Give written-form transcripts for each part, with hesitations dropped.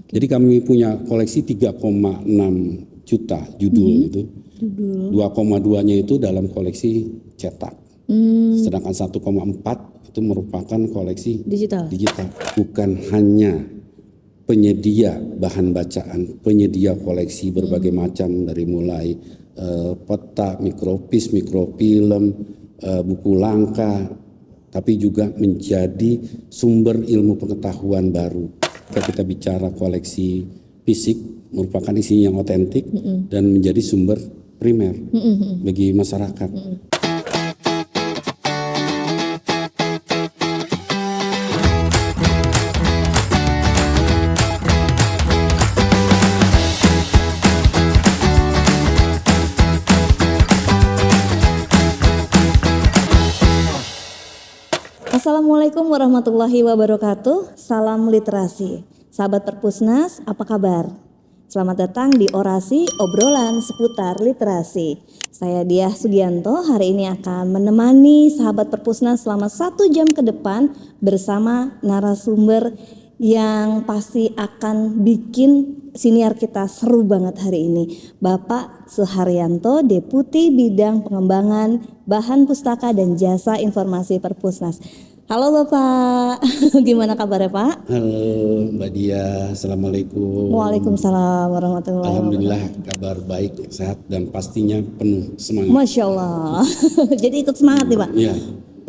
Jadi kami punya koleksi 3,6 juta judul itu. 2,2-nya itu dalam koleksi cetak. Sedangkan 1,4 itu merupakan koleksi Digital. Bukan hanya penyedia bahan bacaan, penyedia koleksi berbagai macam dari mulai peta, mikrofis, mikrofilm, buku langka, tapi juga menjadi sumber ilmu pengetahuan baru. Jika kita bicara koleksi fisik, merupakan isinya yang otentik dan menjadi sumber primer bagi masyarakat. Assalamualaikum warahmatullahi wabarakatuh. Salam literasi. Sahabat Perpusnas, apa kabar? Selamat datang di Orasi Obrolan Seputar Literasi. Saya Diah Sugianto hari ini akan menemani sahabat Perpusnas selama 1 jam ke depan bersama narasumber yang pasti akan bikin siniar kita seru banget hari ini. Bapak Suharyanto, Deputi Bidang Pengembangan Bahan Pustaka dan Jasa Informasi Perpusnas. Halo Bapak, gimana kabarnya Pak? Halo Mbak Dia, Assalamualaikum. Waalaikumsalam warahmatullahi wabarakatuh. Alhamdulillah kabar baik, sehat dan pastinya penuh semangat. Masya Allah, jadi ikut semangat nih Pak. Iya.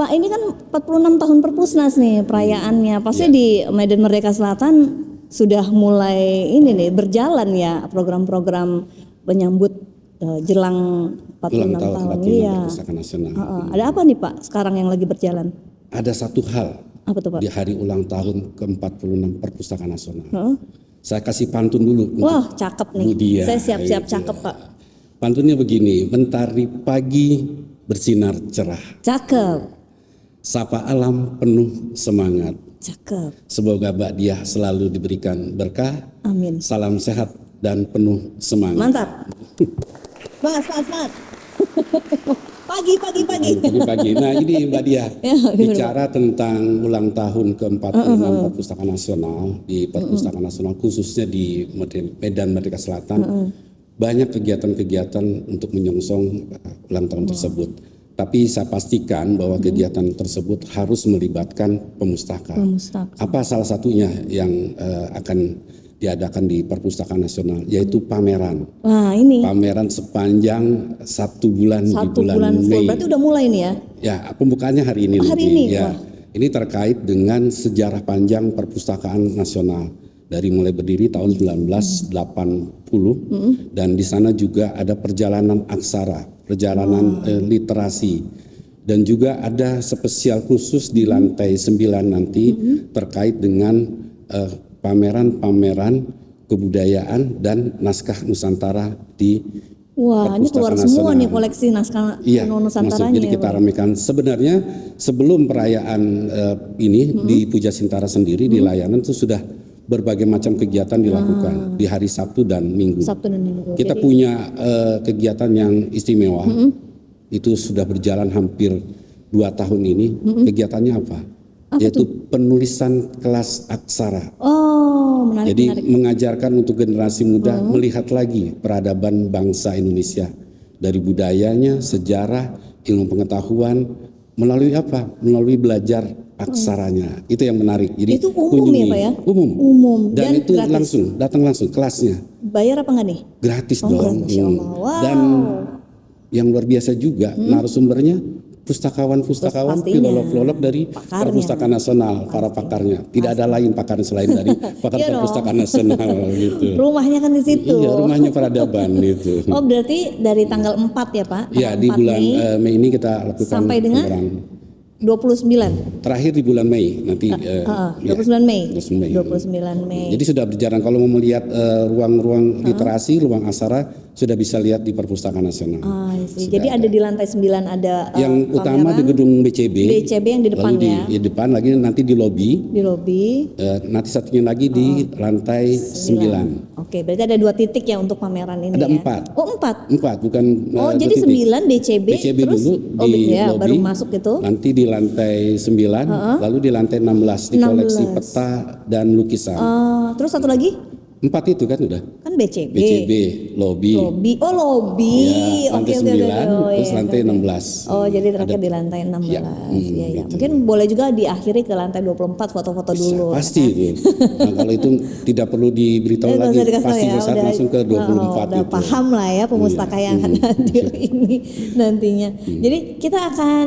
Pak, ini kan 46 tahun Perpusnas nih perayaannya. Pasti di Medan Merdeka Selatan sudah mulai ini nih berjalan ya program-program menyambut jelang 46 tahun. Iya. Perpustakaan Nasional. Ada apa nih Pak sekarang yang lagi berjalan? Ada satu hal Apa tuh Pak? di hari ulang tahun ke-46 Perpustakaan Nasional. Saya kasih pantun dulu. Wah, cakep nih. Bu Dia, Saya siap-siap gitu. cakep Pak. Pantunnya begini, mentari pagi bersinar cerah, Cakep, sapa alam penuh semangat. cakep. Semoga Mbak Diah selalu diberikan berkah, Amin. salam sehat dan penuh semangat. Mantap. Semangat. Pagi. Pagi-pagi. Nah ini Mbak Diah, Ya, bicara tentang ulang tahun ke-46 Perpustakaan Nasional, di Perpustakaan Nasional khususnya di Medan Merdeka Selatan, banyak kegiatan-kegiatan untuk menyongsong ulang tahun tersebut. Tapi saya pastikan bahwa kegiatan tersebut harus melibatkan pemustaka. Apa salah satunya yang akan diadakan di Perpustakaan Nasional, yaitu pameran. Wah ini. Pameran sepanjang 1 bulan di bulan Mei. Berarti udah mulai nih ya? Ya, pembukaannya hari ini. Hari nanti. ini, Ya, wah. ini terkait dengan sejarah panjang Perpustakaan Nasional dari mulai berdiri tahun 1980 dan di sana juga ada perjalanan aksara, perjalanan literasi. Dan juga ada spesial khusus di lantai 9 nanti terkait dengan pameran-pameran kebudayaan dan naskah Nusantara di Wah, ini keluar Perpustakaan semua Nasional. nih koleksi naskah Nusantaranya. Jadi kita ramekan. Sebenarnya sebelum perayaan ini di Puja Sintara sendiri di layanan itu sudah berbagai macam kegiatan dilakukan di hari Sabtu dan Minggu. Kita punya kegiatan yang istimewa. Itu sudah berjalan hampir 2 tahun ini. Kegiatannya apa? Yaitu penulisan kelas aksara. Oh, menarik. Jadi mengajarkan untuk generasi muda melihat lagi peradaban bangsa Indonesia dari budayanya, sejarah, ilmu pengetahuan melalui apa? Melalui belajar aksaranya. Itu yang menarik. Jadi itu umum kunjungi. ya Pak ya? Umum. Dan itu gratis. datang langsung kelasnya. Bayar apa enggak nih? Gratis dong. Gratis, ya Allah. Wow. Dan yang luar biasa juga narasumbernya pustakawan-pustakawan, filolog-filolog dari Perpustakaan Nasional, para pakarnya. Tidak ada lain pakarnya selain dari pakar Perpustakaan Nasional gitu. Rumahnya kan di situ. Iya, rumahnya peradaban gitu. Oh, berarti dari tanggal 4 ya Pak? Iya, di bulan Mei ini kita lakukan sampai dengan pameran. 29. Terakhir di bulan Mei nanti. 29 Mei. 29 Mei. Jadi sudah berjalan. Kalau mau melihat ruang-ruang literasi, ruang aksara sudah bisa lihat di Perpustakaan Nasional. Jadi ada di lantai 9 ada yang utama di gedung BCB. BCB yang di depan ya. Di depan lagi nanti di lobi. Di lobi. Nanti satunya lagi di lantai 9. Oke, berarti ada 2 titik ya untuk pameran ini. Ada ya? 4. Oh, 4. 4 bukan. Jadi 9 BCB terus dulu di lobi, baru masuk itu. Nanti di lantai 9, lalu di lantai 16 di koleksi peta dan lukisan. Terus satu lagi? 4 itu kan udah. Kan BCB. BCB, lobby. Lobby. Ya, lantai 9, terus lantai 16. Oh, jadi terakhir di lantai 16. Iya. gitu. Mungkin boleh juga diakhiri ke lantai 24 foto-foto dulu. Pasti itu. Nah, kalau itu tidak perlu diberitahu lagi, pasti besar langsung ke 24 udah itu. paham lah ya pemustaka yang akan hadir ini nantinya. Jadi kita akan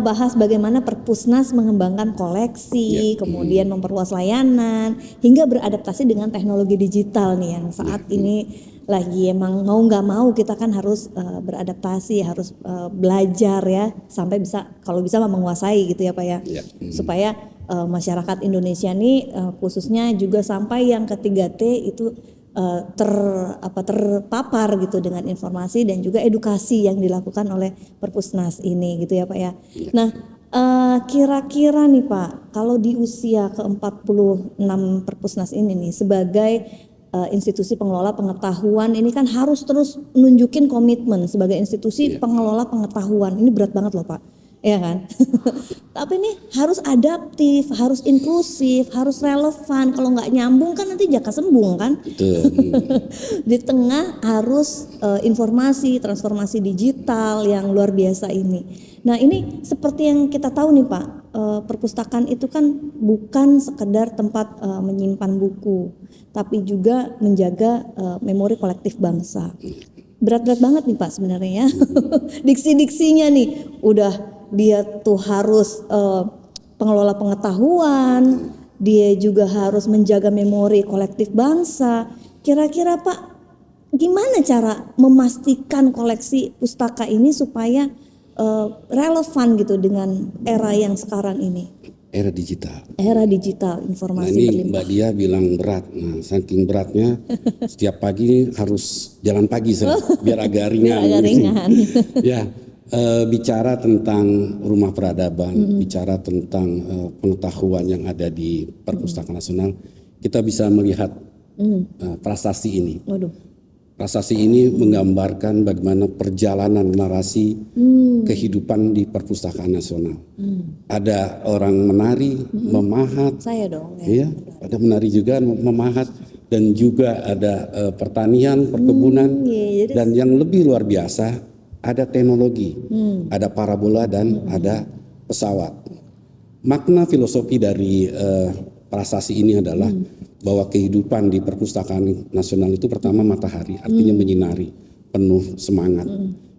bahas bagaimana Perpusnas mengembangkan koleksi, kemudian memperluas layanan hingga beradaptasi dengan teknologi digital nih yang saat ini lagi emang mau nggak mau kita kan harus beradaptasi, harus belajar ya sampai bisa kalau bisa menguasai gitu ya Pak ya. Supaya masyarakat Indonesia nih khususnya juga sampai yang ke-3T itu terpapar gitu dengan informasi dan juga edukasi yang dilakukan oleh Perpusnas ini gitu ya Pak ya. Nah, kira-kira nih Pak, kalau di usia ke-46 Perpusnas ini nih sebagai institusi pengelola pengetahuan ini kan harus terus nunjukin komitmen sebagai institusi pengelola pengetahuan. Ini berat banget loh Pak, ya kan? Tapi ini harus adaptif, harus inklusif, harus relevan. Kalau nggak nyambung kan nanti jaka sembung kan? Di tengah harus informasi, transformasi digital yang luar biasa ini. Nah ini seperti yang kita tahu nih Pak, perpustakaan itu kan bukan sekedar tempat menyimpan buku, tapi juga menjaga memori kolektif bangsa. Berat-berat banget nih Pak sebenarnya ya. Diksi-diksinya nih udah dia tuh harus pengelola pengetahuan, dia juga harus menjaga memori kolektif bangsa. Kira-kira Pak gimana cara memastikan koleksi pustaka ini supaya relevan gitu dengan era yang sekarang ini? Era digital. Era digital, informasi ini berlimpah. Mbak Dia bilang berat. Nah, saking beratnya setiap pagi harus jalan pagi biar agak ringan. Biar agak ringan. Ya, bicara tentang rumah peradaban, bicara tentang pengetahuan yang ada di Perpustakaan Nasional, kita bisa melihat prasasti ini. Waduh. Prasasti ini menggambarkan bagaimana perjalanan narasi kehidupan di Perpustakaan Nasional. Ada orang menari, memahat. Saya dong. Ya, ada menari juga, memahat, dan juga ada pertanian, perkebunan, dan yang lebih luar biasa ada teknologi, ada parabola dan ada pesawat. Makna filosofi dari prasasti ini adalah bahwa kehidupan di Perpustakaan Nasional itu pertama matahari, artinya menyinari, penuh semangat.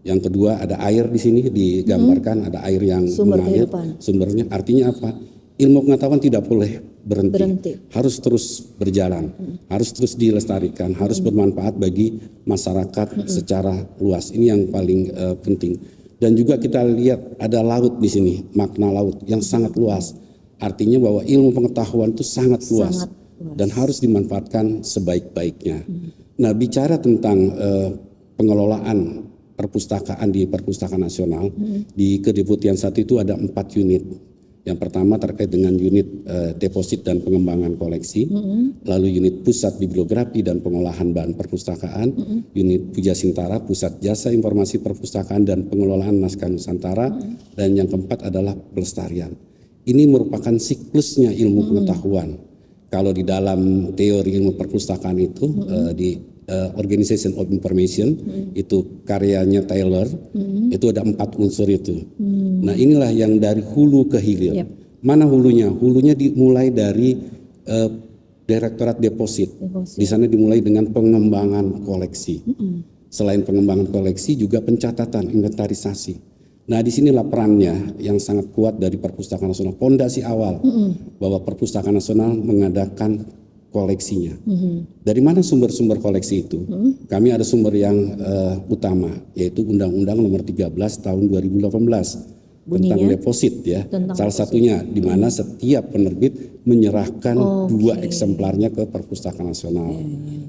Yang kedua ada air di sini digambarkan, ada air yang mengalir, sumbernya. Artinya apa? Ilmu pengetahuan tidak boleh berhenti. Harus terus berjalan, harus terus dilestarikan, harus bermanfaat bagi masyarakat secara luas. Ini yang paling penting. Dan juga kita lihat ada laut di sini, makna laut yang sangat luas. Artinya bahwa ilmu pengetahuan itu sangat luas. Dan harus dimanfaatkan sebaik-baiknya. Nah, bicara tentang pengelolaan perpustakaan di Perpustakaan Nasional, di Kedeputian 1 itu ada 4 unit. Yang pertama terkait dengan unit deposit dan pengembangan koleksi, lalu unit pusat bibliografi dan pengolahan bahan perpustakaan, unit Puja Sintara, pusat jasa informasi perpustakaan dan pengelolaan naskah Nusantara, dan yang keempat adalah pelestarian. Ini merupakan siklusnya ilmu pengetahuan. Kalau di dalam teori ilmu perpustakaan itu di Organization of Information itu karyanya Taylor, itu ada 4 unsur itu. Nah inilah yang dari hulu ke hilir. Mana hulunya? Hulunya dimulai dari Direktorat Deposit. Di sana dimulai dengan pengembangan koleksi. Selain pengembangan koleksi juga pencatatan, inventarisasi. Nah disinilah perannya yang sangat kuat dari Perpustakaan Nasional, pondasi awal bahwa Perpustakaan Nasional mengadakan koleksinya. Dari mana sumber-sumber koleksi itu? Kami ada sumber yang utama, yaitu Undang-Undang Nomor 13 Tahun 2018 tentang deposit ya. Salah satunya di mana setiap penerbit menyerahkan 2 eksemplarnya ke Perpustakaan Nasional.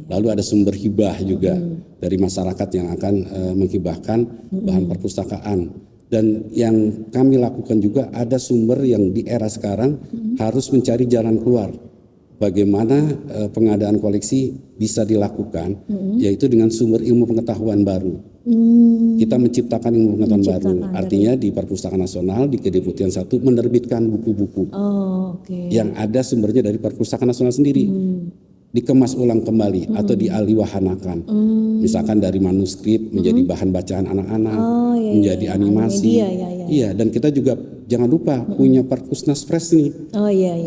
Lalu ada sumber hibah juga dari masyarakat yang akan menghibahkan bahan perpustakaan. Dan yang kami lakukan juga ada sumber yang di era sekarang harus mencari jalan keluar. Bagaimana pengadaan koleksi bisa dilakukan, yaitu dengan sumber ilmu pengetahuan baru. Kita menciptakan ilmu pengetahuan baru. Artinya di Perpustakaan Nasional, di Kedeputian 1 menerbitkan buku-buku yang ada sumbernya dari Perpustakaan Nasional sendiri. dikemas ulang kembali atau dialihwahanakan. Misalkan dari manuskrip menjadi bahan bacaan anak-anak, menjadi animasi. Iya, dan kita juga jangan lupa punya Perpusnas Fresh nih.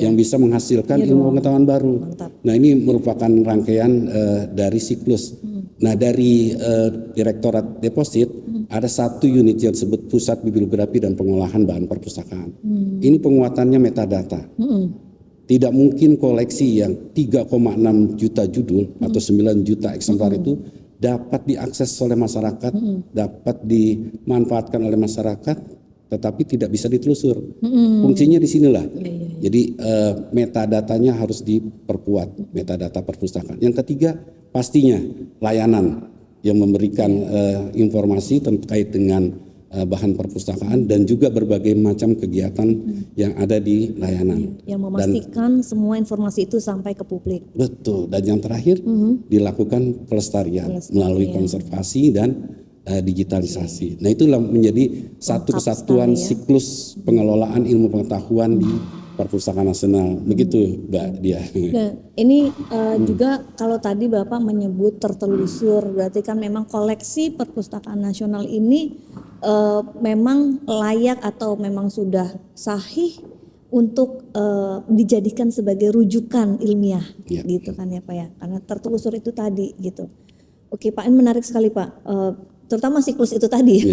Yang bisa menghasilkan ilmu pengetahuan baru. Mantap. Nah, ini merupakan rangkaian dari siklus. Nah, dari Direktorat Deposit ada satu unit yang disebut Pusat Bibliografi dan Pengolahan Bahan Perpustakaan. Ini penguatannya metadata. Tidak mungkin koleksi yang 3,6 juta judul atau 9 juta eksemplar itu dapat diakses oleh masyarakat, dapat dimanfaatkan oleh masyarakat, tetapi tidak bisa ditelusur. Fungsinya di sinilah. Jadi metadatanya harus diperkuat, metadata perpustakaan. Yang ketiga, pastinya layanan yang memberikan informasi terkait dengan bahan perpustakaan dan juga berbagai macam kegiatan yang ada di layanan. Yang memastikan semua informasi itu sampai ke publik. Betul. Dan yang terakhir dilakukan pelestarian melalui konservasi dan digitalisasi. Nah, itulah menjadi satu kesatuan siklus pengelolaan ilmu pengetahuan di Perpustakaan Nasional. Begitu, Mbak Dia. Nah, ini juga kalau tadi Bapak menyebut tertelusur, berarti kan memang koleksi Perpustakaan Nasional ini memang layak atau memang sudah sahih untuk dijadikan sebagai rujukan ilmiah, gitu kan ya Pak ya, karena tertelusur itu tadi gitu. Oke Pak, ini menarik sekali Pak, terutama siklus itu tadi.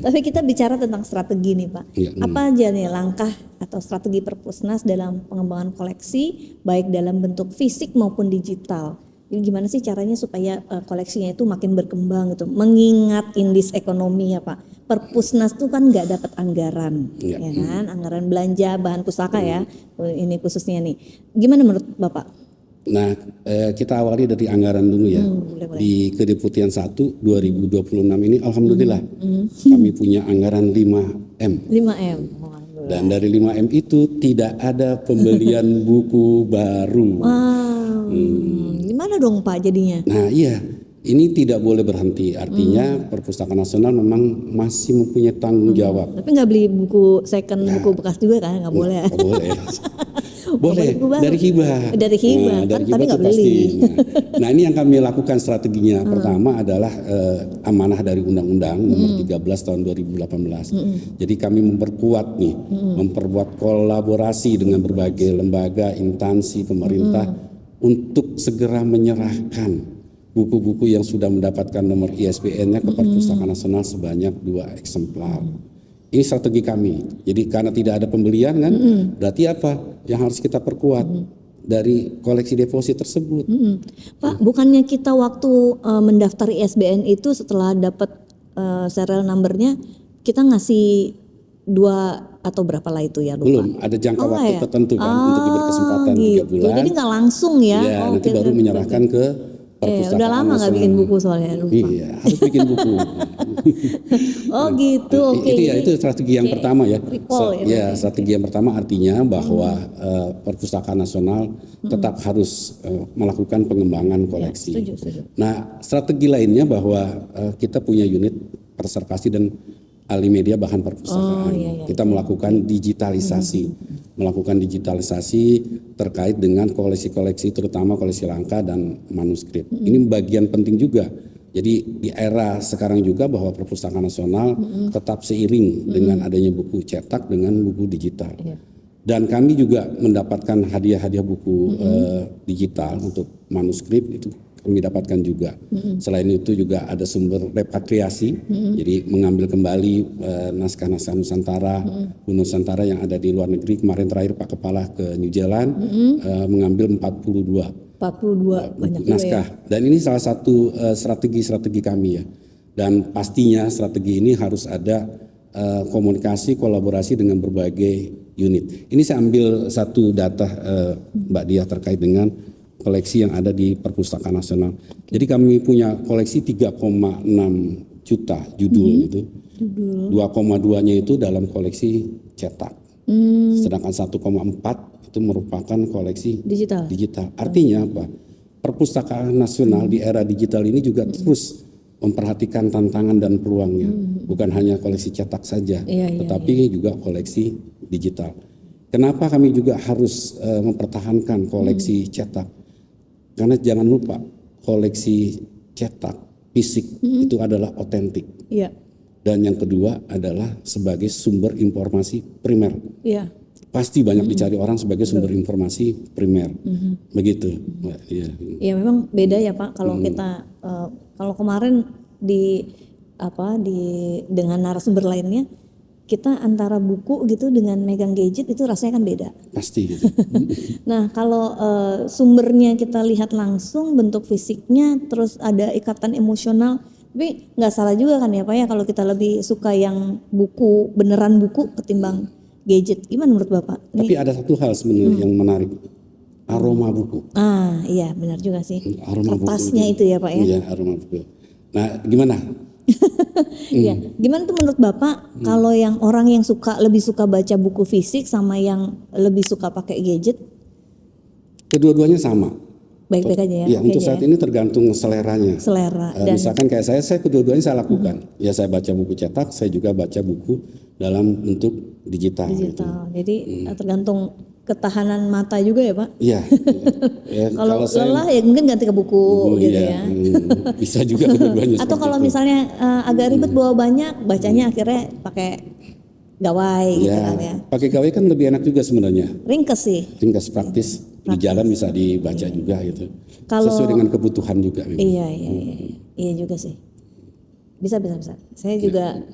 Tapi kita bicara tentang strategi nih Pak. Apa aja nih langkah atau strategi Perpusnas dalam pengembangan koleksi baik dalam bentuk fisik maupun digital? Jadi gimana sih caranya supaya koleksinya itu makin berkembang gitu? Mengingat indeks ekonomi ya Pak. Perpusnas tuh kan nggak dapat anggaran, ya kan? Anggaran belanja bahan pustaka ya. Ini khususnya nih. Gimana menurut Bapak? Nah, kita awali dari anggaran dulu ya. Di Kedeputian 1 2026 ini alhamdulillah kami punya anggaran 5M. 5M. Dan dari 5M itu tidak ada pembelian buku baru. Gimana dong Pak jadinya? Nah, iya. Ini tidak boleh berhenti. Artinya Perpustakaan Nasional memang masih mempunyai tanggung jawab. Tapi nggak beli buku second, buku bekas juga kan? Nggak boleh. Nggak boleh. Boleh dari hibah. Dari hibah kan, tapi nggak beli. Nah, ini yang kami lakukan strateginya. Pertama adalah amanah dari Undang-Undang Nomor 13 Tahun 2018. Jadi kami memperkuat nih, memperbuat kolaborasi dengan berbagai lembaga, instansi pemerintah untuk segera menyerahkan buku-buku yang sudah mendapatkan nomor ISBN-nya ke Perpustakaan Nasional sebanyak 2 eksemplar. Ini strategi kami. Jadi karena tidak ada pembelian kan, berarti apa yang harus kita perkuat dari koleksi deposit tersebut. Pak, bukannya kita waktu mendaftar ISBN itu setelah dapat serial number-nya kita ngasih 2 atau berapa lah itu ya? Lupa. Belum, ada jangka waktu tertentu kan untuk diberi kesempatan 3 bulan. Jadi nggak langsung ya? Nanti baru menyerahkan ke Perpustakaan udah lama nggak bikin buku soalnya. Lupa. Iya, harus bikin buku. Gitu. Oke. Itu strategi yang pertama ya. Recall, strategi yang pertama artinya bahwa Perpustakaan Nasional tetap harus melakukan pengembangan koleksi. Setuju. Nah, strategi lainnya bahwa kita punya unit preservasi dan ahli media bahan perpustakaan. Kita melakukan digitalisasi terkait dengan koleksi-koleksi terutama koleksi langka dan manuskrip. Ini bagian penting juga. Jadi di era sekarang juga bahwa Perpustakaan Nasional tetap seiring dengan adanya buku cetak dengan buku digital. Dan kami juga mendapatkan hadiah-hadiah buku digital untuk manuskrip itu kami dapatkan juga. Selain itu juga ada sumber repatriasi, jadi mengambil kembali naskah-naskah Nusantara, Nusantara yang ada di luar negeri. Kemarin terakhir Pak Kepala ke New Zealand mengambil 42 banyak naskah. Dan ini salah satu strategi kami ya. Dan pastinya strategi ini harus ada komunikasi, kolaborasi dengan berbagai unit. Ini saya ambil satu data Mbak Dia terkait dengan koleksi yang ada di Perpustakaan Nasional. Jadi kami punya koleksi 3,6 juta judul itu. 2,2-nya itu dalam koleksi cetak. Sedangkan 1,4 itu merupakan koleksi digital. Artinya apa? Perpustakaan Nasional di era digital ini juga terus memperhatikan tantangan dan peluangnya. Bukan hanya koleksi cetak saja, tetapi juga koleksi digital. Kenapa kami juga harus mempertahankan koleksi cetak? Karena jangan lupa koleksi cetak fisik itu adalah otentik. Iya. Dan yang kedua adalah sebagai sumber informasi primer. Iya. Pasti banyak dicari orang sebagai sumber informasi primer. Begitu. Iya. Ya memang beda ya Pak kalau kita kalau kemarin di dengan narasumber lainnya kita antara buku gitu dengan megang gadget itu rasanya kan beda. Pasti gitu. Nah kalau sumbernya kita lihat langsung bentuk fisiknya terus ada ikatan emosional, tapi nggak salah juga kan ya Pak ya kalau kita lebih suka yang buku beneran buku ketimbang gadget. Gimana menurut Bapak? Tapi ada satu hal sebenarnya yang menarik, aroma buku. Iya benar juga sih. Aroma Kertasnya buku itu ya Pak ya. Iya, aroma buku. Nah, gimana? Iya, gimana tuh menurut Bapak kalau yang orang yang lebih suka baca buku fisik sama yang lebih suka pakai gadget? Kedua-duanya sama. Baik-baik aja ya. Ya, untuk saat ini tergantung seleranya. Selera dan Misalkan kayak saya kedua-duanya saya lakukan. Ya saya baca buku cetak, saya juga baca buku dalam bentuk digital. digital. Jadi tergantung ketahanan mata juga ya Pak. Iya. Ya, Kalau saya lelah ya mungkin ganti ke buku gitu iya, ya. bisa juga kedua-duanya. Atau seperti kalau itu. misalnya agak ribet bawa banyak, bacanya akhirnya pakai gawai gitu Ya, kan ya. pakai gawai kan lebih enak juga sebenarnya. Ringkes sih. Ringkas praktis, di jalan bisa dibaca juga gitu. Kalau- Sesuai dengan kebutuhan juga. memang. Iya juga sih. Bisa. Saya juga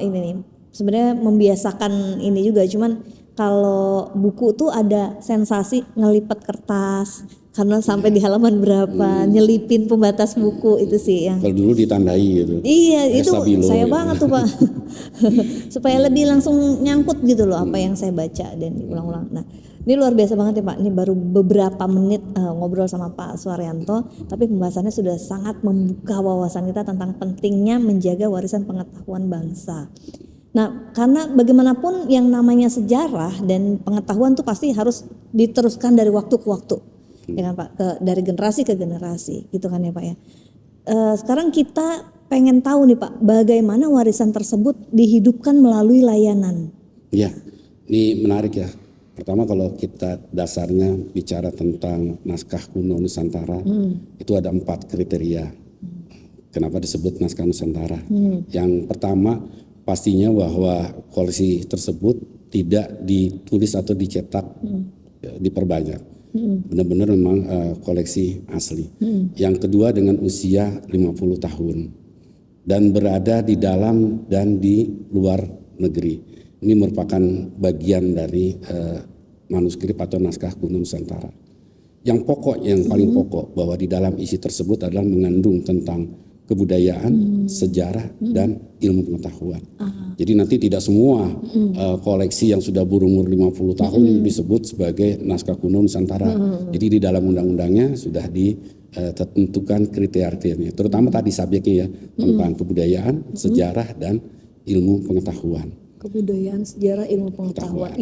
ini nih sebenarnya membiasakan ini juga, cuman kalau buku tuh ada sensasi ngelipet kertas karena sampai di halaman berapa, nyelipin pembatas buku itu sih yang. Kalau dulu ditandai gitu. Iya Kayak itu stabilo saya gitu. banget tuh Pak. Supaya lebih langsung nyangkut gitu loh apa yang saya baca dan diulang-ulang. Nah ini luar biasa banget ya Pak. Ini baru beberapa menit ngobrol sama Pak Suharyanto, tapi pembahasannya sudah sangat membuka wawasan kita tentang pentingnya menjaga warisan pengetahuan bangsa. Nah karena bagaimanapun yang namanya sejarah dan pengetahuan tuh pasti harus diteruskan dari waktu ke waktu. Ya kan Pak, dari generasi ke generasi gitu kan ya Pak ya. Sekarang kita pengen tahu nih Pak, bagaimana warisan tersebut dihidupkan melalui layanan. Ya, ini menarik ya. Pertama kalau kita dasarnya bicara tentang naskah kuno Nusantara, itu ada 4 kriteria. Kenapa disebut naskah Nusantara? Yang pertama pastinya bahwa koleksi tersebut tidak ditulis atau dicetak diperbanyak. Benar-benar memang koleksi asli. Yang kedua dengan usia 50 tahun dan berada di dalam dan di luar negeri. Ini merupakan bagian dari manuskrip atau naskah kuno Nusantara. Yang pokok, yang paling pokok bahwa di dalam isi tersebut adalah mengandung tentang kebudayaan, sejarah dan ilmu pengetahuan. Jadi nanti tidak semua koleksi yang sudah berumur 50 tahun disebut sebagai naskah kuno Nusantara. Jadi di dalam undang-undangnya sudah ditentukan kriteria-kriterianya. Terutama tadi subjeknya ya tentang kebudayaan, sejarah dan ilmu pengetahuan. Kebudayaan, sejarah, ilmu pengetahuan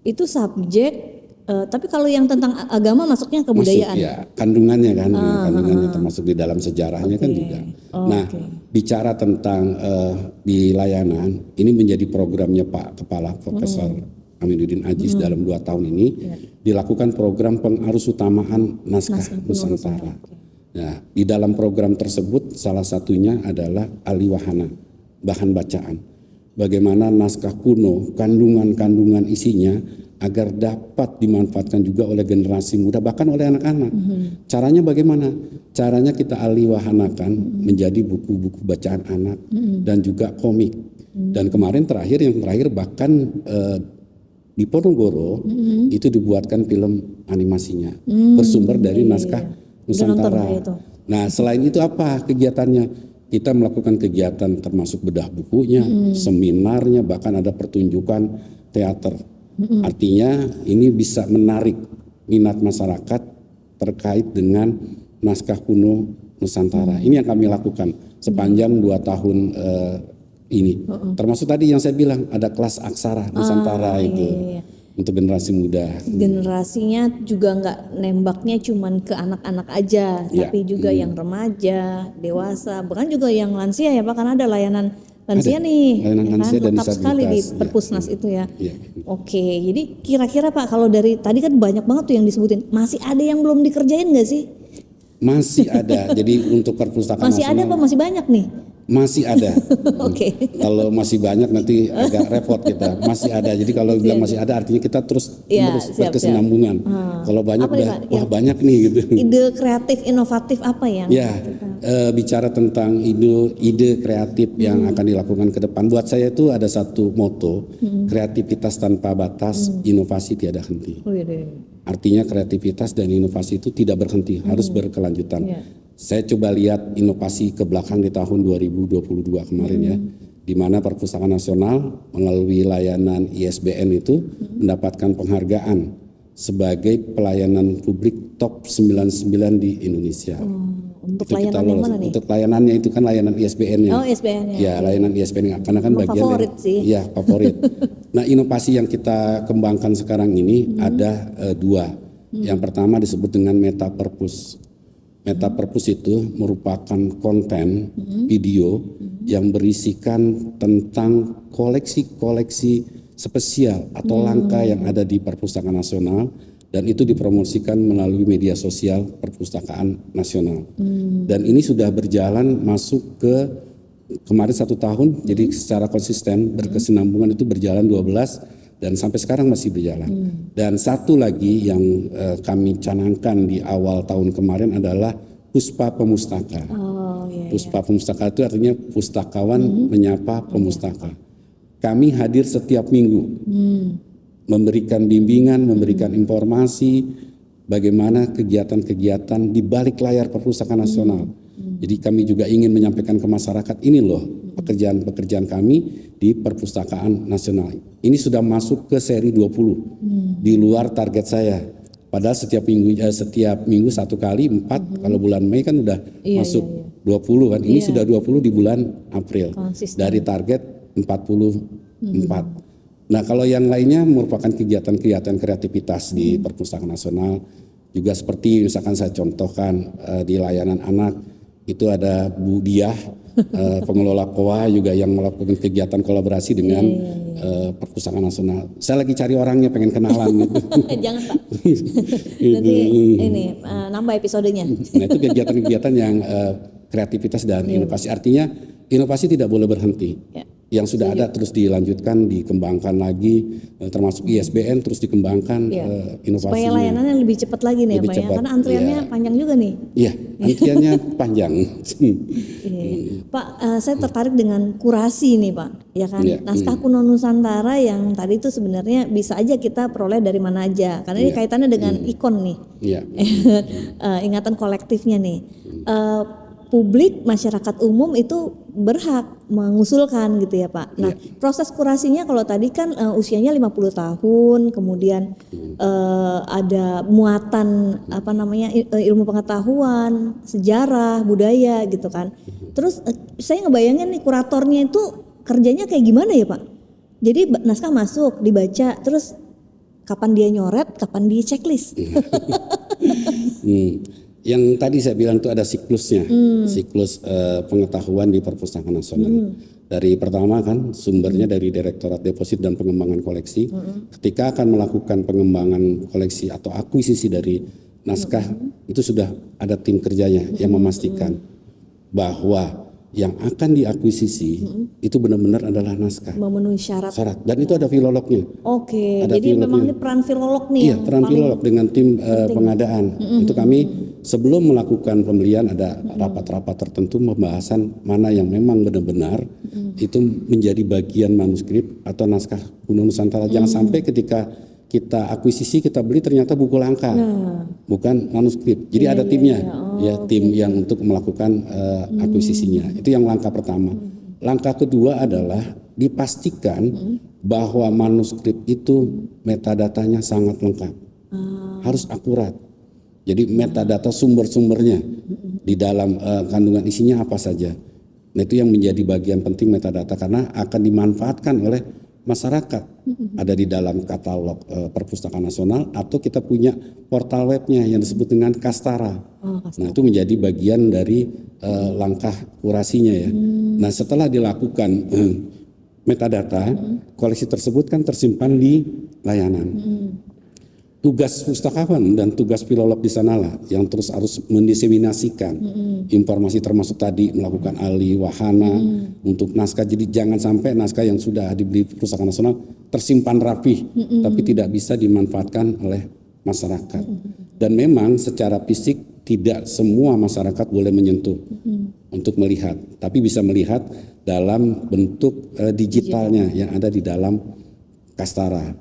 itu subjek. Tapi kalau yang tentang agama masuknya kebudayaan. Masuk, ya, kandungannya kan, kandungannya termasuk di dalam sejarahnya kan juga. Nah, bicara tentang di layanan, ini menjadi programnya Pak Kepala Profesor Aminuddin Aziz dalam 2 tahun ini dilakukan program pengarusutamaan naskah Nusantara. Nah, di dalam program tersebut salah satunya adalah aliwahana, bahan bacaan. Bagaimana naskah kuno, kandungan-kandungan isinya agar dapat dimanfaatkan juga oleh generasi muda bahkan oleh anak-anak. Caranya bagaimana? Caranya kita aliwahanakan menjadi buku-buku bacaan anak dan juga komik. Dan kemarin terakhir bahkan di Ponorogo itu dibuatkan film animasinya bersumber dari naskah Nusantara. Nah, selain itu apa kegiatannya? Kita melakukan kegiatan termasuk bedah bukunya, seminarnya, bahkan ada pertunjukan teater. Artinya ini bisa menarik minat masyarakat terkait dengan naskah kuno Nusantara. Ini yang kami lakukan sepanjang 2 tahun ini. Termasuk tadi yang saya bilang ada kelas aksara Nusantara itu untuk generasi muda. Generasinya juga nggak nembaknya cuman ke anak-anak aja, tapi juga yang remaja, dewasa, bahkan juga yang lansia ya Pak, karena ada layanan lansia Ada. nih, Layanan ya lansia kan? dan Lengkap sekali di disabilitas, Perpusnas ya. itu ya. Iya. Oke, jadi kira-kira Pak kalau dari tadi kan banyak banget tuh yang disebutin, masih ada yang belum dikerjain nggak sih? Masih ada. Jadi untuk perpustakaan Masih ada apa nasional masih banyak nih? masih ada. Oke. Kalau masih banyak nanti agak repot kita. Masih ada. Jadi kalau bilang masih ada artinya kita terus Ya, siap. berkesinambungan. Kalau banyak Apa nih, udah Pak, wah yang banyak nih gitu. Ide kreatif inovatif apa yang Ya, bicara tentang ide kreatif yang akan dilakukan ke depan. Buat saya itu ada satu moto, kreativitas tanpa batas, inovasi tiada henti. Oh, iya, iya. Artinya kreativitas dan inovasi itu tidak berhenti, harus berkelanjutan. Iya. Saya coba lihat inovasi ke belakang di tahun 2022 kemarin ya, di mana Perpustakaan Nasional melalui layanan ISBN itu mendapatkan penghargaan sebagai pelayanan publik top 99 di Indonesia. Untuk Itu kita layanan yang lolos. mana nih? Untuk layanannya itu kan layanan ISBN-nya. Oh, ISBN-nya. Ya, layanan ISBN karena kan Emang bagian favorit sih. ya favorit. Nah, inovasi yang kita kembangkan sekarang ini ada dua. Yang pertama disebut dengan Metaperpus. Metaperpus itu merupakan konten video yang berisikan tentang koleksi-koleksi spesial atau langka yang ada di Perpustakaan Nasional, dan itu dipromosikan melalui media sosial Perpustakaan Nasional. Dan ini sudah berjalan masuk ke kemarin 1 tahun, jadi secara konsisten berkesinambungan itu berjalan 12 dan sampai sekarang masih berjalan. Dan satu lagi yang kami canangkan di awal tahun kemarin adalah Puspa Pemustaka. Oh, iya. Puspa Pemustaka itu artinya pustakawan menyapa pemustaka. Kami hadir setiap minggu, memberikan bimbingan, memberikan informasi bagaimana kegiatan-kegiatan di balik layar Perpustakaan Nasional. Jadi kami juga ingin menyampaikan ke masyarakat, ini loh pekerjaan-pekerjaan kami di Perpustakaan Nasional. Ini sudah masuk ke seri 20, di luar target saya. Padahal setiap minggu 1 kali 4, kalau bulan Mei kan udah masuk 20 kan. Ini sudah 20 di bulan April. Konsisten. Dari target 44. Nah, kalau yang lainnya merupakan kegiatan-kegiatan kreativitas di Perpustakaan Nasional. Juga seperti misalkan saya contohkan di layanan anak itu ada Bu Diah, pengelola KOA juga yang melakukan kegiatan kolaborasi dengan Perpustakaan Nasional. Saya lagi cari orangnya, pengen kenalan gitu. Jangan Pak. Nanti ini nambah episodenya. Nah, itu kegiatan-kegiatan yang kreativitas dan inovasi. Artinya inovasi tidak boleh berhenti. Ya. Yang sudah ada terus dilanjutkan, dikembangkan lagi, termasuk ISBN terus dikembangkan inovasinya. Supaya layanannya lebih cepat lagi nih Lebih Pak ya, cepat, karena antriannya panjang juga nih. Iya, antriannya panjang. Iya. Pak, saya tertarik dengan kurasi nih Pak, ya kan. Iya. Naskah kuno Nusantara yang tadi itu sebenarnya bisa aja kita peroleh dari mana aja, karena ini kaitannya dengan ikon nih. Iya. Ingatan kolektifnya nih. Publik masyarakat umum itu berhak mengusulkan gitu ya Pak. Nah, proses kurasinya kalau tadi kan usianya 50 tahun, kemudian ada muatan apa namanya ilmu pengetahuan, sejarah, budaya gitu kan. Terus saya ngebayangin nih kuratornya itu kerjanya kayak gimana ya Pak? Jadi naskah masuk, dibaca, terus kapan dia nyoret, kapan dia checklist. Yang tadi saya bilang itu ada siklusnya, siklus pengetahuan di Perpustakaan Nasional. Dari pertama kan sumbernya dari Direktorat Deposit dan Pengembangan Koleksi. Ketika akan melakukan pengembangan koleksi atau akuisisi dari naskah, itu sudah ada tim kerjanya yang memastikan bahwa yang akan diakuisisi itu benar-benar adalah naskah. Memenuhi syarat. Dan itu ada filolognya. Oke, Ada jadi filolognya. memang ini peran filolog nih Iya, yang peran paling filolog dengan tim pengadaan. Itu kami sebelum melakukan pembelian ada rapat-rapat tertentu pembahasan mana yang memang benar-benar itu menjadi bagian manuskrip atau naskah kuno Nusantara. Jangan sampai ketika kita akuisisi, kita beli ternyata buku langka, bukan manuskrip. Jadi ada timnya, tim yang untuk melakukan akuisisinya. Itu yang langkah pertama. Langkah kedua adalah dipastikan bahwa manuskrip itu metadatanya sangat lengkap, harus akurat. Jadi metadata sumber-sumbernya di dalam kandungan isinya apa saja. Nah, itu yang menjadi bagian penting metadata karena akan dimanfaatkan oleh masyarakat. Ada di dalam katalog Perpustakaan Nasional atau kita punya portal webnya yang disebut dengan Kastara. Nah, itu menjadi bagian dari langkah kurasinya ya. Nah setelah dilakukan metadata, koleksi tersebut kan tersimpan di layanan. Tugas pustakawan dan tugas filolog di sanalah yang terus harus mendiseminasikan informasi, termasuk tadi melakukan ahli wahana untuk naskah. Jadi jangan sampai naskah yang sudah dibeli Perpustakaan Nasional tersimpan rapih tapi tidak bisa dimanfaatkan oleh masyarakat. Dan memang secara fisik tidak semua masyarakat boleh menyentuh untuk melihat, tapi bisa melihat dalam bentuk digitalnya yang ada di dalam Kastara.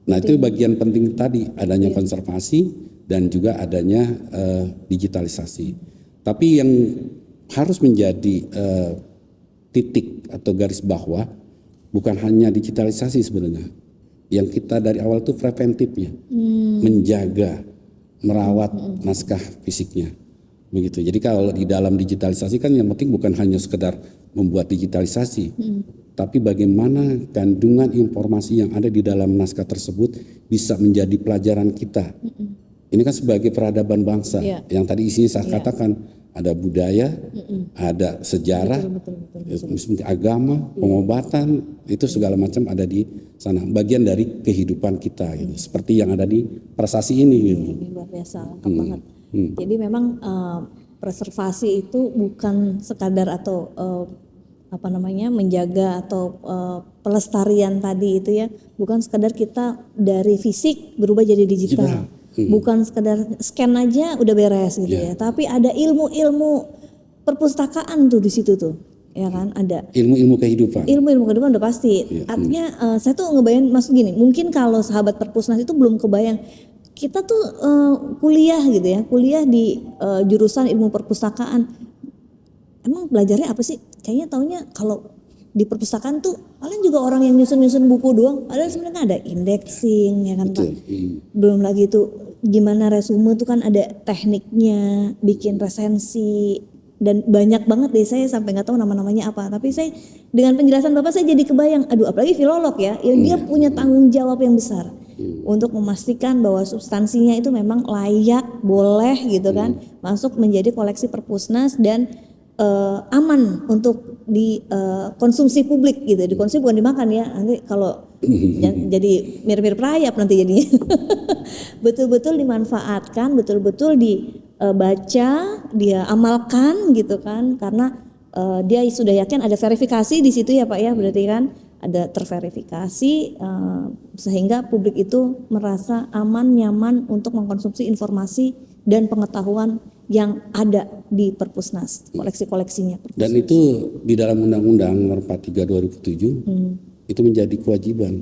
Nah itu bagian penting tadi, adanya konservasi dan juga adanya digitalisasi. Tapi yang harus menjadi titik atau garis bawah bukan hanya digitalisasi sebenarnya. Yang kita dari awal itu preventifnya, menjaga, merawat naskah fisiknya. Begitu. Jadi kalau di dalam digitalisasi kan yang penting bukan hanya sekedar membuat digitalisasi, tapi bagaimana kandungan informasi yang ada di dalam naskah tersebut bisa menjadi pelajaran kita. Ini kan sebagai peradaban bangsa, yang tadi isinya saya katakan ada budaya, ada sejarah, agama, pengobatan, itu segala macam ada di sana. Bagian dari kehidupan kita, gitu. Seperti yang ada di prasasti ini. Gitu. Luar biasa, lengkap banget. Jadi memang preservasi itu bukan sekadar atau menjaga atau pelestarian tadi itu ya, bukan sekadar kita dari fisik berubah jadi digital. Bukan sekadar scan aja udah beres gitu ya. Tapi ada ilmu-ilmu perpustakaan tuh di situ tuh. Ya kan, ada ilmu-ilmu kehidupan. Ilmu-ilmu kehidupan udah pasti. Artinya saya tuh ngebayang maksud gini, mungkin kalau sahabat Perpusnas itu belum kebayang kita tuh kuliah gitu ya, kuliah di jurusan ilmu perpustakaan. Emang belajarnya apa sih? Kayaknya taunya kalau di perpustakaan tuh kalian juga orang yang nyusun-nyusun buku doang. Padahal sebenarnya ada indexing ya kan Pak. Belum lagi tuh gimana resume tuh kan ada tekniknya, bikin resensi dan banyak banget deh, saya sampai nggak tahu nama-namanya apa. Tapi saya dengan penjelasan Bapak saya jadi kebayang, aduh apalagi filolog ya, dia punya tanggung jawab yang besar untuk memastikan bahwa substansinya itu memang layak, boleh gitu kan, masuk menjadi koleksi Perpusnas dan aman untuk dikonsumsi publik gitu. Dikonsumsi bukan dimakan ya, nanti kalau jadi mirip-mirip rayap nanti jadinya. Betul-betul dimanfaatkan, betul-betul dibaca, dia amalkan gitu kan, karena dia sudah yakin ada verifikasi di situ ya Pak ya, berarti kan ada terverifikasi sehingga publik itu merasa aman, nyaman untuk mengkonsumsi informasi dan pengetahuan yang ada di Perpusnas, koleksi-koleksinya. Dan itu di dalam Undang-Undang Nomor 43 2007 itu menjadi kewajiban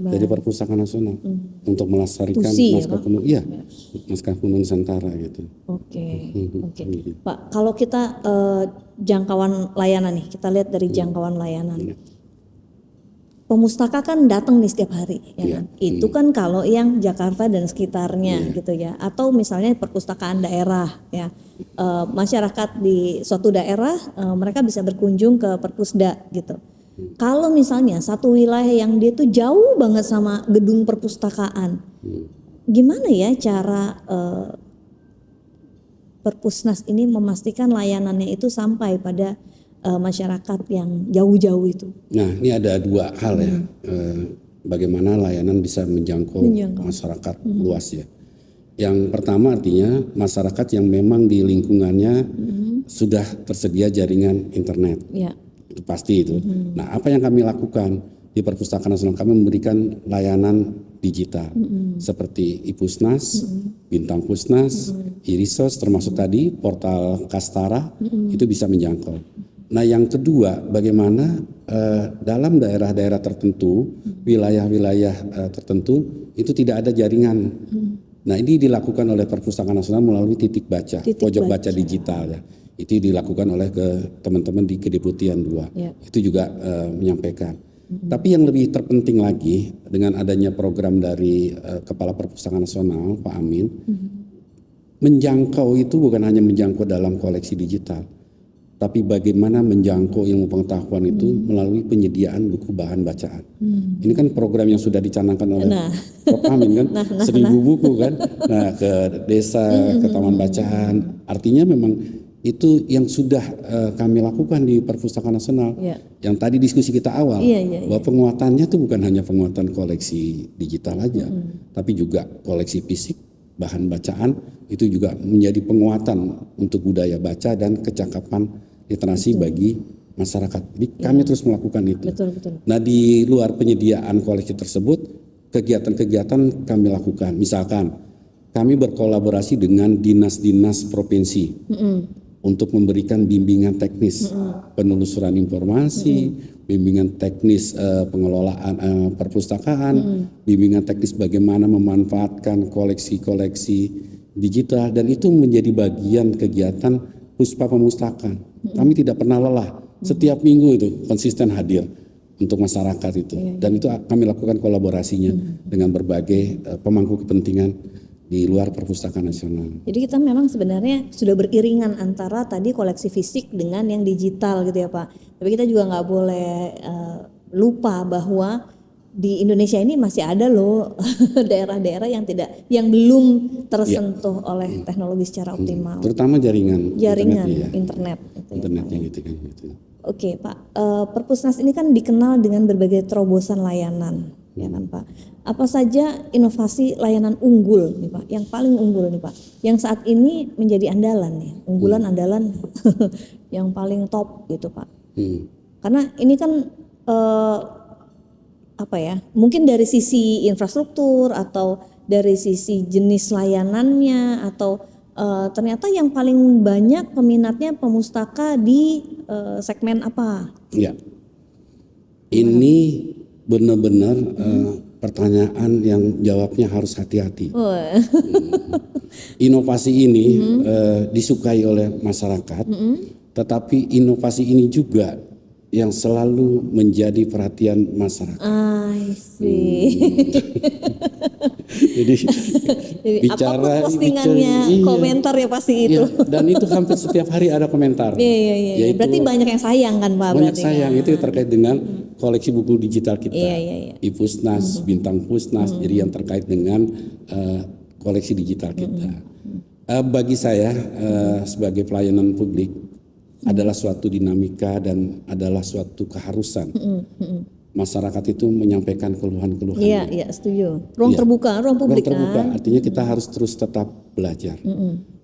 dari Perpustakaan Nasional untuk melestarikan naskah kuno, naskah kuno Nusantara gitu. Oke. Pak, kalau kita jangkauan layanan nih, kita lihat dari jangkauan layanan. Pemustaka kan datang nih setiap hari, ya kan? Itu kan kalau yang Jakarta dan sekitarnya gitu ya, atau misalnya perpustakaan daerah ya, masyarakat di suatu daerah mereka bisa berkunjung ke Perpusda gitu. Kalau misalnya satu wilayah yang dia tuh jauh banget sama gedung perpustakaan, gimana ya cara Perpusnas ini memastikan layanannya itu sampai pada masyarakat yang jauh-jauh itu? Nah ini ada dua hal ya, bagaimana layanan bisa menjangkau masyarakat luas ya. Yang pertama artinya masyarakat yang memang di lingkungannya sudah tersedia jaringan internet, itu pasti itu. Nah apa yang kami lakukan di Perpustakaan Nasional, kami memberikan layanan digital seperti iPusnas, Bintang Pusnas, Irisos, termasuk tadi portal Kastara, itu bisa menjangkau. Nah yang kedua, bagaimana dalam daerah-daerah tertentu, wilayah-wilayah tertentu itu tidak ada jaringan. Nah ini dilakukan oleh Perpustakaan Nasional melalui titik baca, pojok baca digital ya. Itu dilakukan oleh teman-teman di Kedeputian 2. Itu juga menyampaikan. Tapi yang lebih terpenting lagi dengan adanya program dari Kepala Perpustakaan Nasional Pak Amin, menjangkau itu bukan hanya menjangkau dalam koleksi digital, tapi bagaimana menjangkau ilmu pengetahuan itu melalui penyediaan buku bahan bacaan. Ini kan program yang sudah dicanangkan oleh Prof. Amin kan, 1.000 buku kan, nah ke desa, ke taman bacaan. Artinya memang Itu yang sudah kami lakukan di Perpustakaan Nasional. Ya. Yang tadi diskusi kita awal, Iya. bahwa penguatannya itu bukan hanya penguatan koleksi digital aja, tapi juga koleksi fisik, bahan bacaan, itu juga menjadi penguatan untuk budaya baca dan kecakapan literasi bagi masyarakat. Jadi kami terus melakukan itu. Betul. Nah, di luar penyediaan koleksi tersebut, kegiatan-kegiatan kami lakukan. Misalkan kami berkolaborasi dengan dinas-dinas provinsi untuk memberikan bimbingan teknis penelusuran informasi, bimbingan teknis pengelolaan perpustakaan, bimbingan teknis bagaimana memanfaatkan koleksi-koleksi digital, dan itu menjadi bagian kegiatan Puspa Pemustaka. Kami tidak pernah lelah, setiap minggu itu konsisten hadir untuk masyarakat itu, dan itu kami lakukan kolaborasinya dengan berbagai pemangku kepentingan di luar Perpustakaan Nasional. Jadi kita memang sebenarnya sudah beriringan antara tadi koleksi fisik dengan yang digital gitu ya Pak. Tapi kita juga nggak boleh lupa bahwa di Indonesia ini masih ada loh daerah-daerah yang belum tersentuh oleh teknologi secara optimal. Terutama jaringan internet. Internetnya gitu kan. Oke Pak, Perpusnas ini kan dikenal dengan berbagai terobosan layanan, ya kan Pak. Apa saja inovasi layanan unggul nih Pak, yang paling unggul nih Pak, yang saat ini menjadi andalan nih, unggulan andalan yang paling top gitu Pak. Karena ini kan mungkin dari sisi infrastruktur atau dari sisi jenis layanannya, atau ternyata yang paling banyak peminatnya pemustaka di segmen apa? Ya, ini benar-benar pertanyaan yang jawabnya harus hati-hati. Inovasi ini disukai oleh masyarakat, tetapi inovasi ini juga yang selalu menjadi perhatian masyarakat. I see. Jadi apapun postingannya, komentar ya pasti itu. Ya, dan itu hampir setiap hari ada komentar. Iya. Berarti banyak yang sayang kan Pak? Banyak sayang, itu terkait dengan koleksi buku digital kita. Iya. Ipusnas, Bintang Pusnas, jadi yang terkait dengan koleksi digital kita. Bagi saya sebagai pelayanan publik adalah suatu dinamika dan adalah suatu keharusan. Masyarakat itu menyampaikan keluhan-keluhan. Iya, setuju. Ruang terbuka, ruang publik kan. Artinya kita harus terus tetap belajar.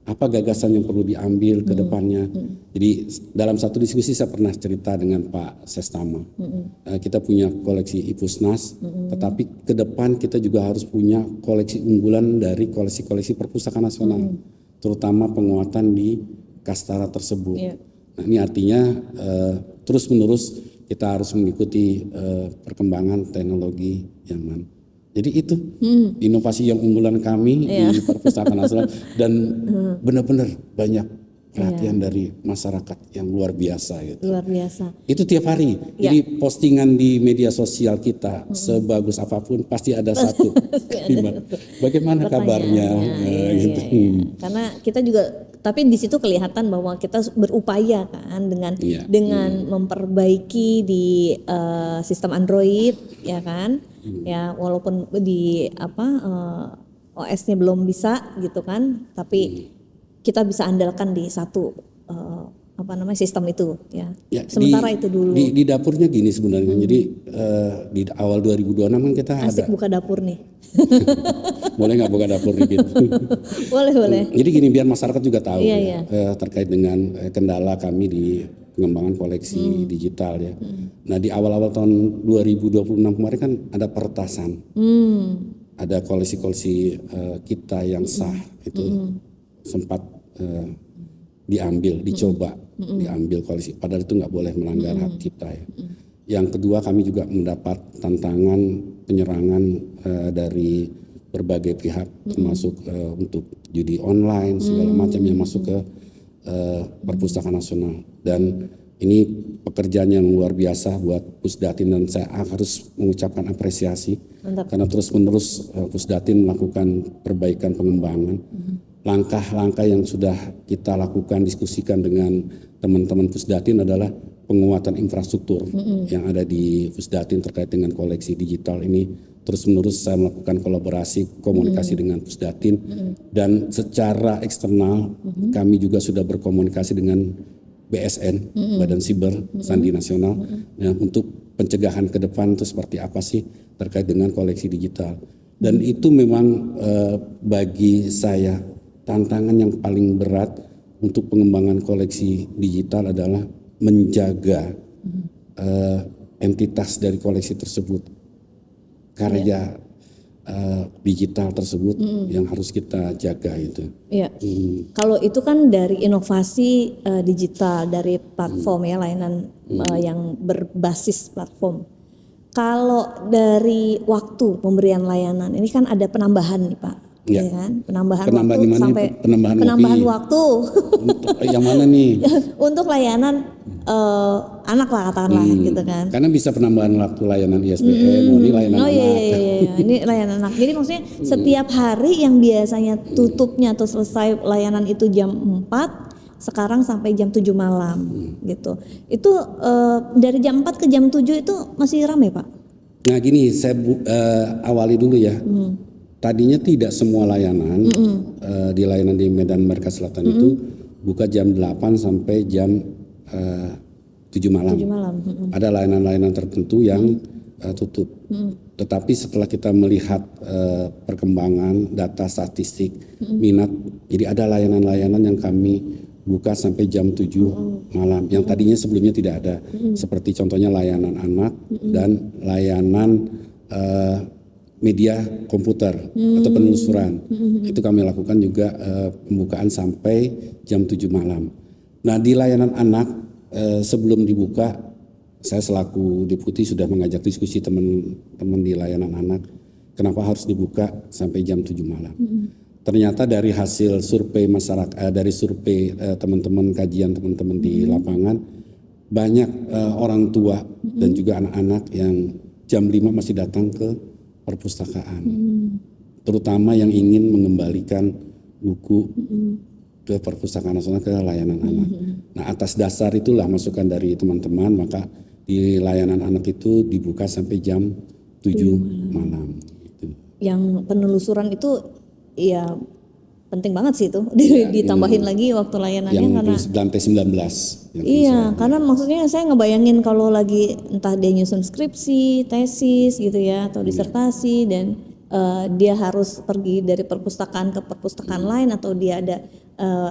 Apa gagasan yang perlu diambil ke depannya. Jadi dalam satu diskusi saya pernah cerita dengan Pak Sestama. Kita punya koleksi Ipusnas, tetapi ke depan kita juga harus punya koleksi unggulan dari koleksi-koleksi Perpustakaan Nasional, terutama penguatan di kastara tersebut. Nah, ini artinya terus-menerus kita harus mengikuti perkembangan teknologi zaman. Jadi itu inovasi yang unggulan kami di Perpustakaan Nasional, dan benar-benar banyak perhatian dari masyarakat yang luar biasa gitu. Luar biasa. Itu tiap hari. Jadi postingan di media sosial kita sebagus apapun pasti ada satu. Bagaimana kabarnya? Gitu. Karena kita juga, tapi di situ kelihatan bahwa kita berupaya kan dengan memperbaiki di sistem Android, ya kan? Ya walaupun di OS-nya belum bisa gitu kan, tapi kita bisa andalkan di satu sistem itu ya. Sementara itu dulu. Di dapurnya gini sebenarnya. Jadi di awal 2026 kan kita asik ada. buka dapur nih. Boleh nggak buka dapur dikit? Boleh. Jadi gini, biar masyarakat juga tahu terkait dengan kendala kami di pengembangan koleksi digital ya. Nah, di awal-awal tahun 2026 kemarin kan ada peretasan. Ada koleksi-koleksi kita yang sah itu sempat dicoba diambil koleksi, padahal itu nggak boleh melanggar hak cipta ya. Yang kedua, kami juga mendapat tantangan penyerangan dari berbagai pihak, termasuk untuk judi online segala macam yang masuk ke Perpustakaan Nasional, dan ini pekerjaan yang luar biasa buat Pusdatin, dan saya harus mengucapkan apresiasi. Mantap. Karena terus-menerus Pusdatin melakukan perbaikan pengembangan. Langkah-langkah yang sudah kita lakukan, diskusikan dengan teman-teman Pusdatin adalah penguatan infrastruktur yang ada di Pusdatin terkait dengan koleksi digital ini. Terus-menerus saya melakukan kolaborasi komunikasi dengan Pusdatin dan secara eksternal kami juga sudah berkomunikasi dengan BSN, Badan Siber Sandi Nasional, untuk pencegahan ke depan itu seperti apa sih terkait dengan koleksi digital. Dan itu memang bagi saya tantangan yang paling berat untuk pengembangan koleksi digital adalah menjaga entitas dari koleksi tersebut. Karya digital tersebut yang harus kita jaga itu. Iya. Kalau itu kan dari inovasi digital dari platform ya, layanan yang berbasis platform. Kalau dari waktu pemberian layanan ini kan ada penambahan nih Pak. Ya. Ya kan? Penambahan Penambahan waktu sampai penambahan waktu untuk yang mana nih? untuk layanan anak lah katakanlah gitu kan. Karena bisa penambahan waktu layanan ISBN, ini layanan anak. Iya. Ini layanan anak. Jadi maksudnya setiap hari yang biasanya tutupnya atau selesai layanan itu jam 4, sekarang sampai jam 7 malam gitu. Itu dari jam 4 ke jam 7 itu masih ramai Pak? Nah gini, saya awali dulu ya. Tadinya tidak semua layanan di layanan di Medan Merdeka Selatan itu buka jam 8 sampai jam 7 malam. 7 malam. Ada layanan-layanan tertentu yang tutup. Tetapi setelah kita melihat perkembangan data statistik minat, jadi ada layanan-layanan yang kami buka sampai jam 7 malam. Yang tadinya sebelumnya tidak ada. Seperti contohnya layanan anak dan layanan media komputer atau penelusuran. Itu kami lakukan juga pembukaan sampai jam 7 malam. Nah di layanan anak sebelum dibuka, saya selaku deputi sudah mengajak diskusi teman-teman di layanan anak, kenapa harus dibuka sampai jam 7 malam. Ternyata dari hasil survei masyarakat, dari survei teman-teman, kajian teman-teman di lapangan, banyak orang tua dan juga anak-anak yang jam 5 masih datang ke perpustakaan, terutama yang ingin mengembalikan buku ke perpustakaan nasional, ke layanan anak. Nah atas dasar itulah masukan dari teman-teman, maka di layanan anak itu dibuka sampai jam 7 malam. Gitu. Yang penelusuran itu ya penting banget sih itu ditambahin lagi waktu layanannya yang karena lantai 19. Iya, karena maksudnya saya ngebayangin kalau lagi entah dia nyusun skripsi, tesis gitu ya, atau disertasi dan dia harus pergi dari perpustakaan ke perpustakaan lain atau dia ada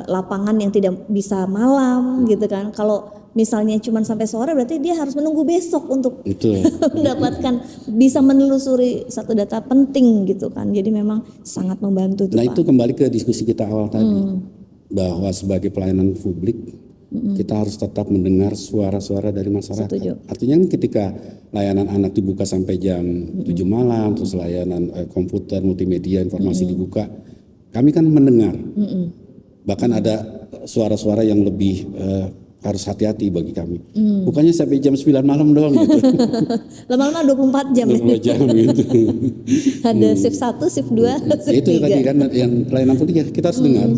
lapangan yang tidak bisa malam gitu kan. Kalau misalnya cuma sampai sore berarti dia harus menunggu besok untuk mendapatkan bisa menelusuri satu data penting gitu kan. Jadi memang sangat membantu tuh, Nah, Pak. itu kembali ke diskusi kita awal tadi bahwa sebagai pelayanan publik kita harus tetap mendengar suara-suara dari masyarakat. Setuju. Artinya ketika layanan anak dibuka sampai jam 7 malam, terus layanan komputer, multimedia, informasi dibuka, kami kan mendengar. Bahkan ada suara-suara yang lebih harus hati-hati bagi kami. Bukannya sampai jam 9 malam doang gitu. Lama-lama 24 jam. 24 jam gitu. Ada shift 1, shift 2, shift 3. Itu tadi kan yang pelayanan publik ya kita harus dengar.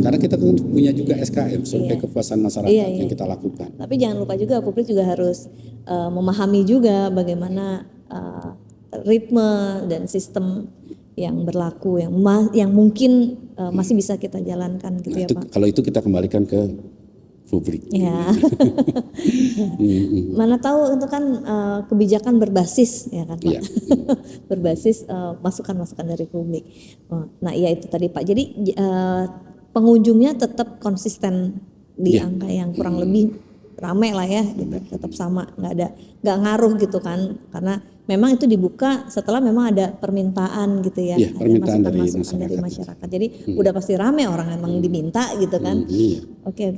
Karena kita kan punya juga SKM, survei kepuasan masyarakat yang kita lakukan. Tapi jangan lupa juga publik juga harus memahami juga bagaimana ritme dan sistem yang berlaku yang mungkin masih bisa kita jalankan gitu ya Pak. Kalau itu kita kembalikan ke publik. Ya. Mana tahu itu kan kebijakan berbasis ya kan Pak. Ya. Berbasis masukan-masukan dari publik. Nah, iya itu tadi Pak. Jadi pengunjungnya tetap konsisten di angka yang kurang lebih rame lah ya, gitu. Tetap sama, nggak ngaruh gitu kan, karena memang itu dibuka setelah memang ada permintaan gitu ya, ada permintaan masukan dari masyarakat. Jadi udah pasti rame, orang emang diminta gitu kan. Oke.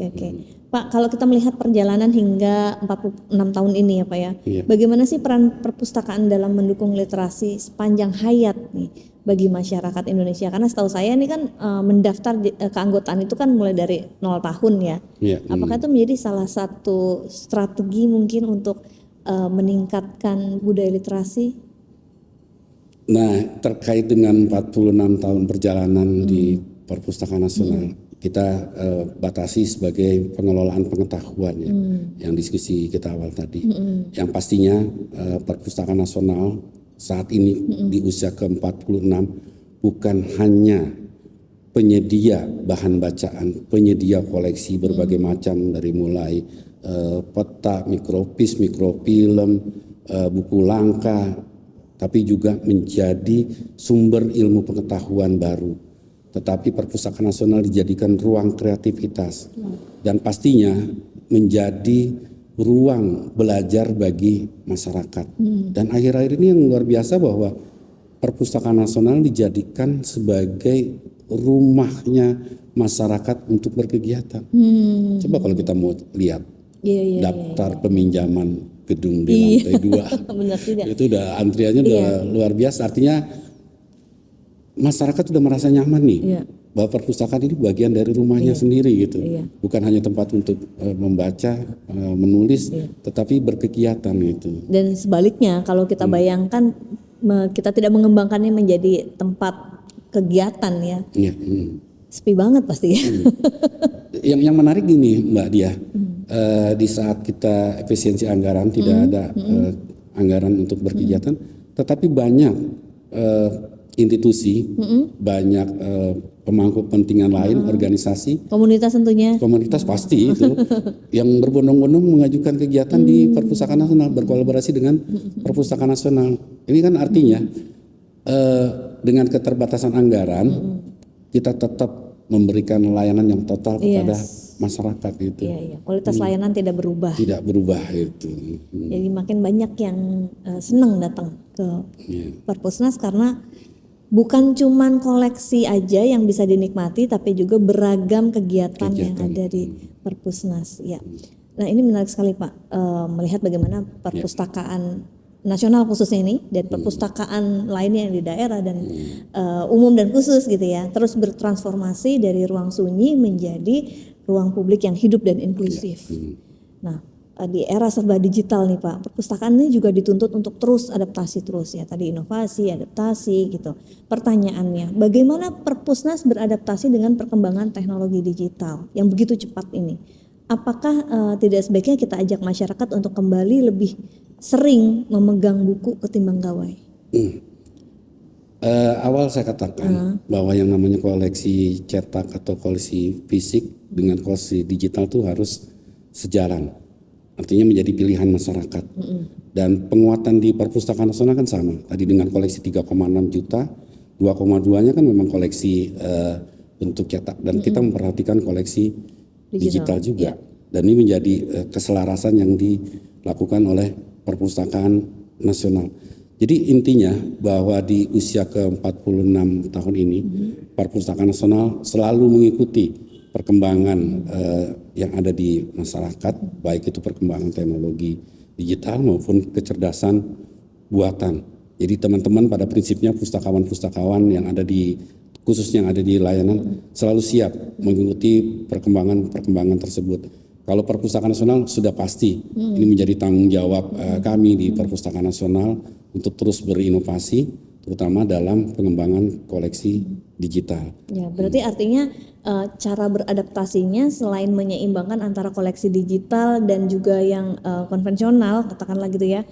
Pak, kalau kita melihat perjalanan hingga 46 tahun ini ya Pak ya, bagaimana sih peran perpustakaan dalam mendukung literasi sepanjang hayat nih bagi masyarakat Indonesia? Karena setahu saya ini kan mendaftar keanggotaan itu kan mulai dari 0 tahun ya. Apakah itu menjadi salah satu strategi mungkin untuk meningkatkan budaya literasi? Nah, terkait dengan 46 tahun perjalanan di Perpustakaan Nasional, kita batasi sebagai pengelolaan pengetahuan ya, yang diskusi kita awal tadi. Yang pastinya Perpustakaan Nasional saat ini di usia ke-46 bukan hanya penyedia bahan bacaan, penyedia koleksi berbagai macam dari mulai peta, mikropis, mikrofilm, buku langka, tapi juga menjadi sumber ilmu pengetahuan baru. Tetapi Perpustakaan Nasional dijadikan ruang kreativitas dan pastinya menjadi ruang belajar bagi masyarakat. Dan akhir-akhir ini yang luar biasa bahwa Perpustakaan Nasional dijadikan sebagai rumahnya masyarakat untuk berkegiatan. Coba kalau kita mau lihat daftar peminjaman gedung di lantai 2, Benar juga. itu udah antriannya udah luar biasa. Artinya masyarakat sudah merasa nyaman nih bahwa perpustakaan ini bagian dari rumahnya sendiri gitu. Bukan hanya tempat untuk membaca, menulis, tetapi berkegiatan gitu. Dan sebaliknya kalau kita bayangkan kita tidak mengembangkannya menjadi tempat kegiatan ya, sepi banget pasti ya. Yang menarik gini Mbak Dia, di saat kita efisiensi anggaran tidak ada anggaran untuk berkegiatan, tetapi banyak institusi, banyak pemangku kepentingan lain, organisasi, komunitas tentunya. Komunitas pasti itu yang berbondong-bondong mengajukan kegiatan di Perpustakaan Nasional, berkolaborasi dengan Perpustakaan Nasional. Ini kan artinya dengan keterbatasan anggaran kita tetap memberikan layanan yang total kepada masyarakat gitu. Kualitas layanan tidak berubah. Tidak berubah itu. Jadi makin banyak yang senang datang ke Perpusnas karena bukan cuman koleksi aja yang bisa dinikmati, tapi juga beragam kegiatan yang ada di Perpusnas. Ya. Nah ini menarik sekali Pak, melihat bagaimana perpustakaan nasional khususnya ini dan perpustakaan lainnya yang di daerah dan umum dan khusus gitu ya, terus bertransformasi dari ruang sunyi menjadi ruang publik yang hidup dan inklusif. Nah di era serba digital nih Pak, perpustakaan ini juga dituntut untuk terus adaptasi terus ya, tadi inovasi, adaptasi gitu. Pertanyaannya, bagaimana Perpusnas beradaptasi dengan perkembangan teknologi digital yang begitu cepat ini? Apakah tidak sebaiknya kita ajak masyarakat untuk kembali lebih sering memegang buku ketimbang gawai? Awal saya katakan bahwa yang namanya koleksi cetak atau koleksi fisik dengan koleksi digital itu harus sejalan. Artinya menjadi pilihan masyarakat. Dan penguatan di Perpustakaan Nasional kan sama. Tadi dengan koleksi 3,6 juta, 2,2-nya kan memang koleksi bentuk cetak. Dan kita memperhatikan koleksi digital juga. Dan ini menjadi keselarasan yang dilakukan oleh Perpustakaan Nasional. Jadi intinya bahwa di usia ke-46 tahun ini Perpustakaan Nasional selalu mengikuti perkembangan yang ada di masyarakat, baik itu perkembangan teknologi digital maupun kecerdasan buatan. Jadi teman-teman pada prinsipnya pustakawan-pustakawan yang ada di khususnya yang ada di layanan selalu siap mengikuti perkembangan tersebut. Kalau Perpustakaan Nasional sudah pasti ini menjadi tanggung jawab kami di Perpustakaan Nasional untuk terus berinovasi, terutama dalam pengembangan koleksi digital. Ya, berarti artinya cara beradaptasinya selain menyeimbangkan antara koleksi digital dan juga yang konvensional, katakanlah gitu ya,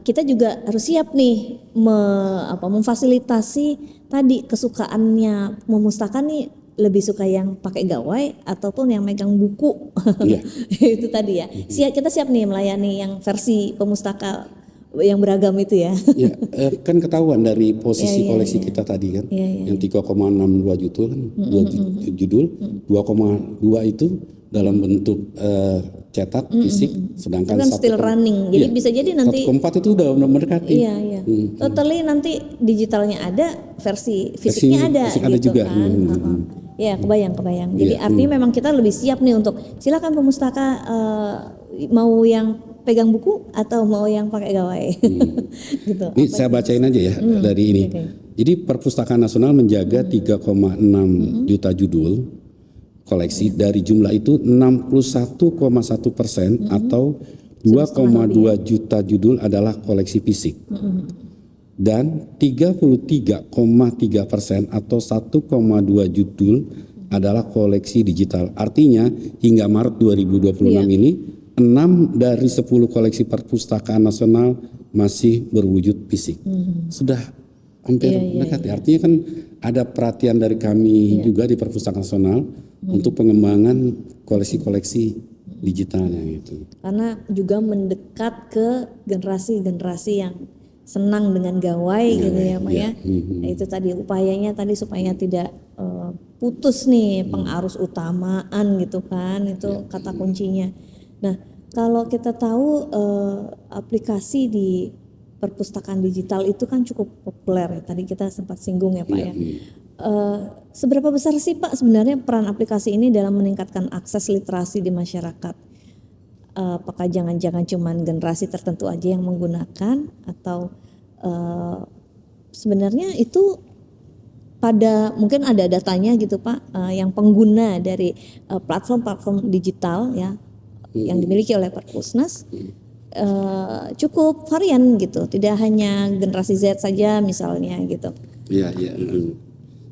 kita juga harus siap nih memfasilitasi tadi kesukaannya memustaka nih, lebih suka yang pakai gawai ataupun yang megang buku. Itu tadi ya. Kita siap nih melayani yang versi pemustaka yang beragam itu ya. Kan ketahuan dari posisi koleksi kita tadi kan. Yang 3,62 judul kan, 2 judul, 2,2 itu dalam bentuk cetak fisik, sedangkan kan still running. Jadi bisa jadi nanti 1,4 itu udah mendekati. Totally nanti digitalnya ada, versi fisiknya ada gitu juga. Kan. Ya, kebayang. Jadi artinya memang kita lebih siap nih untuk silakan pemustaka mau yang pegang buku atau mau yang pakai gawai. Gitu. Ini saya bacain aja ya dari ini. Jadi Perpustakaan Nasional menjaga 3,6 juta judul koleksi. Dari jumlah itu 61,1% atau 2,2 juta judul adalah koleksi fisik. Dan 33,3% atau 1,2 judul adalah koleksi digital. Artinya hingga Maret 2026 ini 6 dari 10 koleksi perpustakaan nasional masih berwujud fisik. Sudah hampir dekat. Artinya kan ada perhatian dari kami juga di Perpustakaan Nasional untuk pengembangan koleksi-koleksi digitalnya gitu. Karena juga mendekat ke generasi-generasi yang senang dengan gawai gitu ya Pak ya. Nah, itu tadi upayanya tadi supaya tidak putus nih pengarus utamaan gitu kan, itu kata kuncinya. Nah kalau kita tahu aplikasi di perpustakaan digital itu kan cukup populer ya, tadi kita sempat singgung ya Pak ya. Seberapa besar sih Pak sebenarnya peran aplikasi ini dalam meningkatkan akses literasi di masyarakat? Apakah jangan-jangan cuman generasi tertentu aja yang menggunakan atau sebenarnya itu pada mungkin ada datanya gitu Pak, yang pengguna dari platform-platform digital ya yang dimiliki oleh Perpusnas cukup varian gitu, tidak hanya generasi Z saja misalnya gitu. Iya.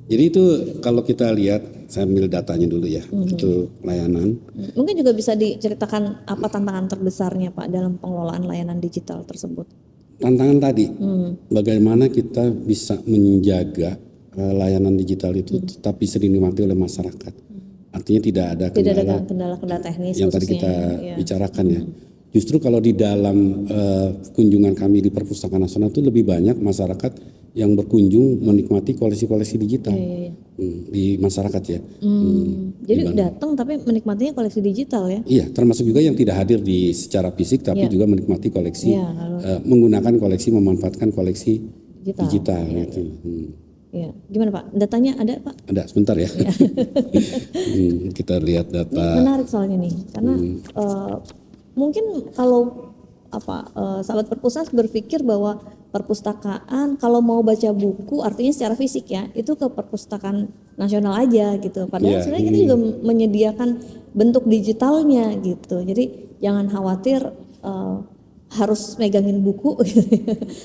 Jadi itu kalau kita lihat, saya ambil datanya dulu ya, itu layanan. Mungkin juga bisa diceritakan apa tantangan terbesarnya Pak dalam pengelolaan layanan digital tersebut. Tantangan tadi, bagaimana kita bisa menjaga layanan digital itu tetap bisa dinikmati oleh masyarakat. Artinya tidak ada kendala teknis yang tadi kita bicarakan ya. Justru kalau di dalam kunjungan kami di Perpustakaan Nasional itu lebih banyak masyarakat yang berkunjung menikmati koleksi-koleksi digital di masyarakat ya. Jadi datang tapi menikmatinya koleksi digital ya? Iya, termasuk juga yang tidak hadir di secara fisik tapi juga menikmati koleksi, menggunakan koleksi, memanfaatkan koleksi digital gitu. Ya, gimana Pak? Datanya ada Pak? Ada, sebentar ya. Kita lihat data. Ini menarik soalnya nih, karena mungkin kalau sahabat Perpusnas berpikir bahwa perpustakaan kalau mau baca buku artinya secara fisik ya itu ke perpustakaan nasional aja gitu. Padahal sebenarnya kita juga menyediakan bentuk digitalnya gitu. Jadi jangan khawatir harus megangin buku, gitu.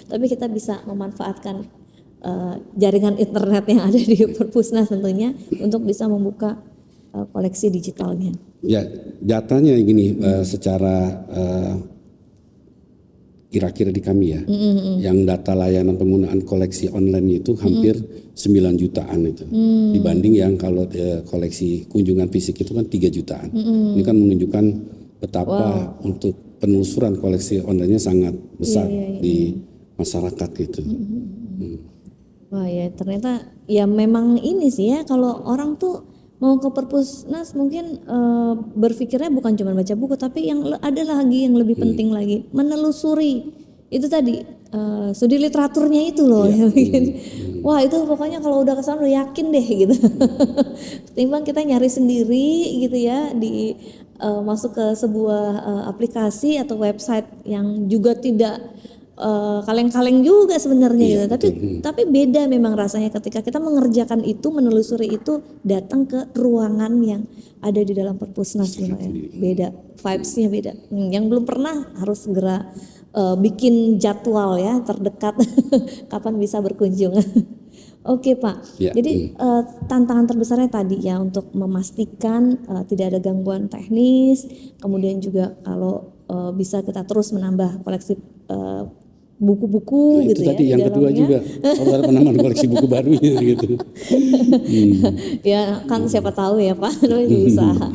Tapi kita bisa memanfaatkan jaringan internet yang ada di Perpusnas tentunya untuk bisa membuka koleksi digitalnya. Ya, datanya gini secara kira-kira di kami ya, yang data layanan penggunaan koleksi online itu hampir 9 jutaan itu, dibanding yang kalau koleksi kunjungan fisik itu kan 3 jutaan. Ini kan menunjukkan betapa untuk penelusuran koleksi online-nya sangat besar di masyarakat gitu. Wah ya ternyata ya memang ini sih ya kalau orang tuh mau ke Perpusnas mungkin berpikirnya bukan cuma baca buku tapi yang ada lagi yang lebih penting lagi menelusuri itu tadi studi literaturnya itu loh yang bikin wah itu pokoknya kalau udah kesana udah yakin deh gitu. Ketimbang kita nyari sendiri gitu ya di masuk ke sebuah aplikasi atau website yang juga tidak kaleng-kaleng juga sebenarnya gitu. Tapi beda memang rasanya ketika kita mengerjakan itu, menelusuri itu datang ke ruangan yang ada di dalam Perpusnas gitu ya. Beda, vibes-nya beda. Yang belum pernah harus segera bikin jadwal ya terdekat kapan bisa berkunjung. Oke Pak, jadi tantangan terbesarnya tadi ya untuk memastikan tidak ada gangguan teknis, kemudian juga kalau bisa kita terus menambah koleksi buku-buku gitu itu tadi ya. Yang kedua juga kalau ada penambahan koleksi buku barunya gitu. Ya kan siapa tahu ya Pak, usaha.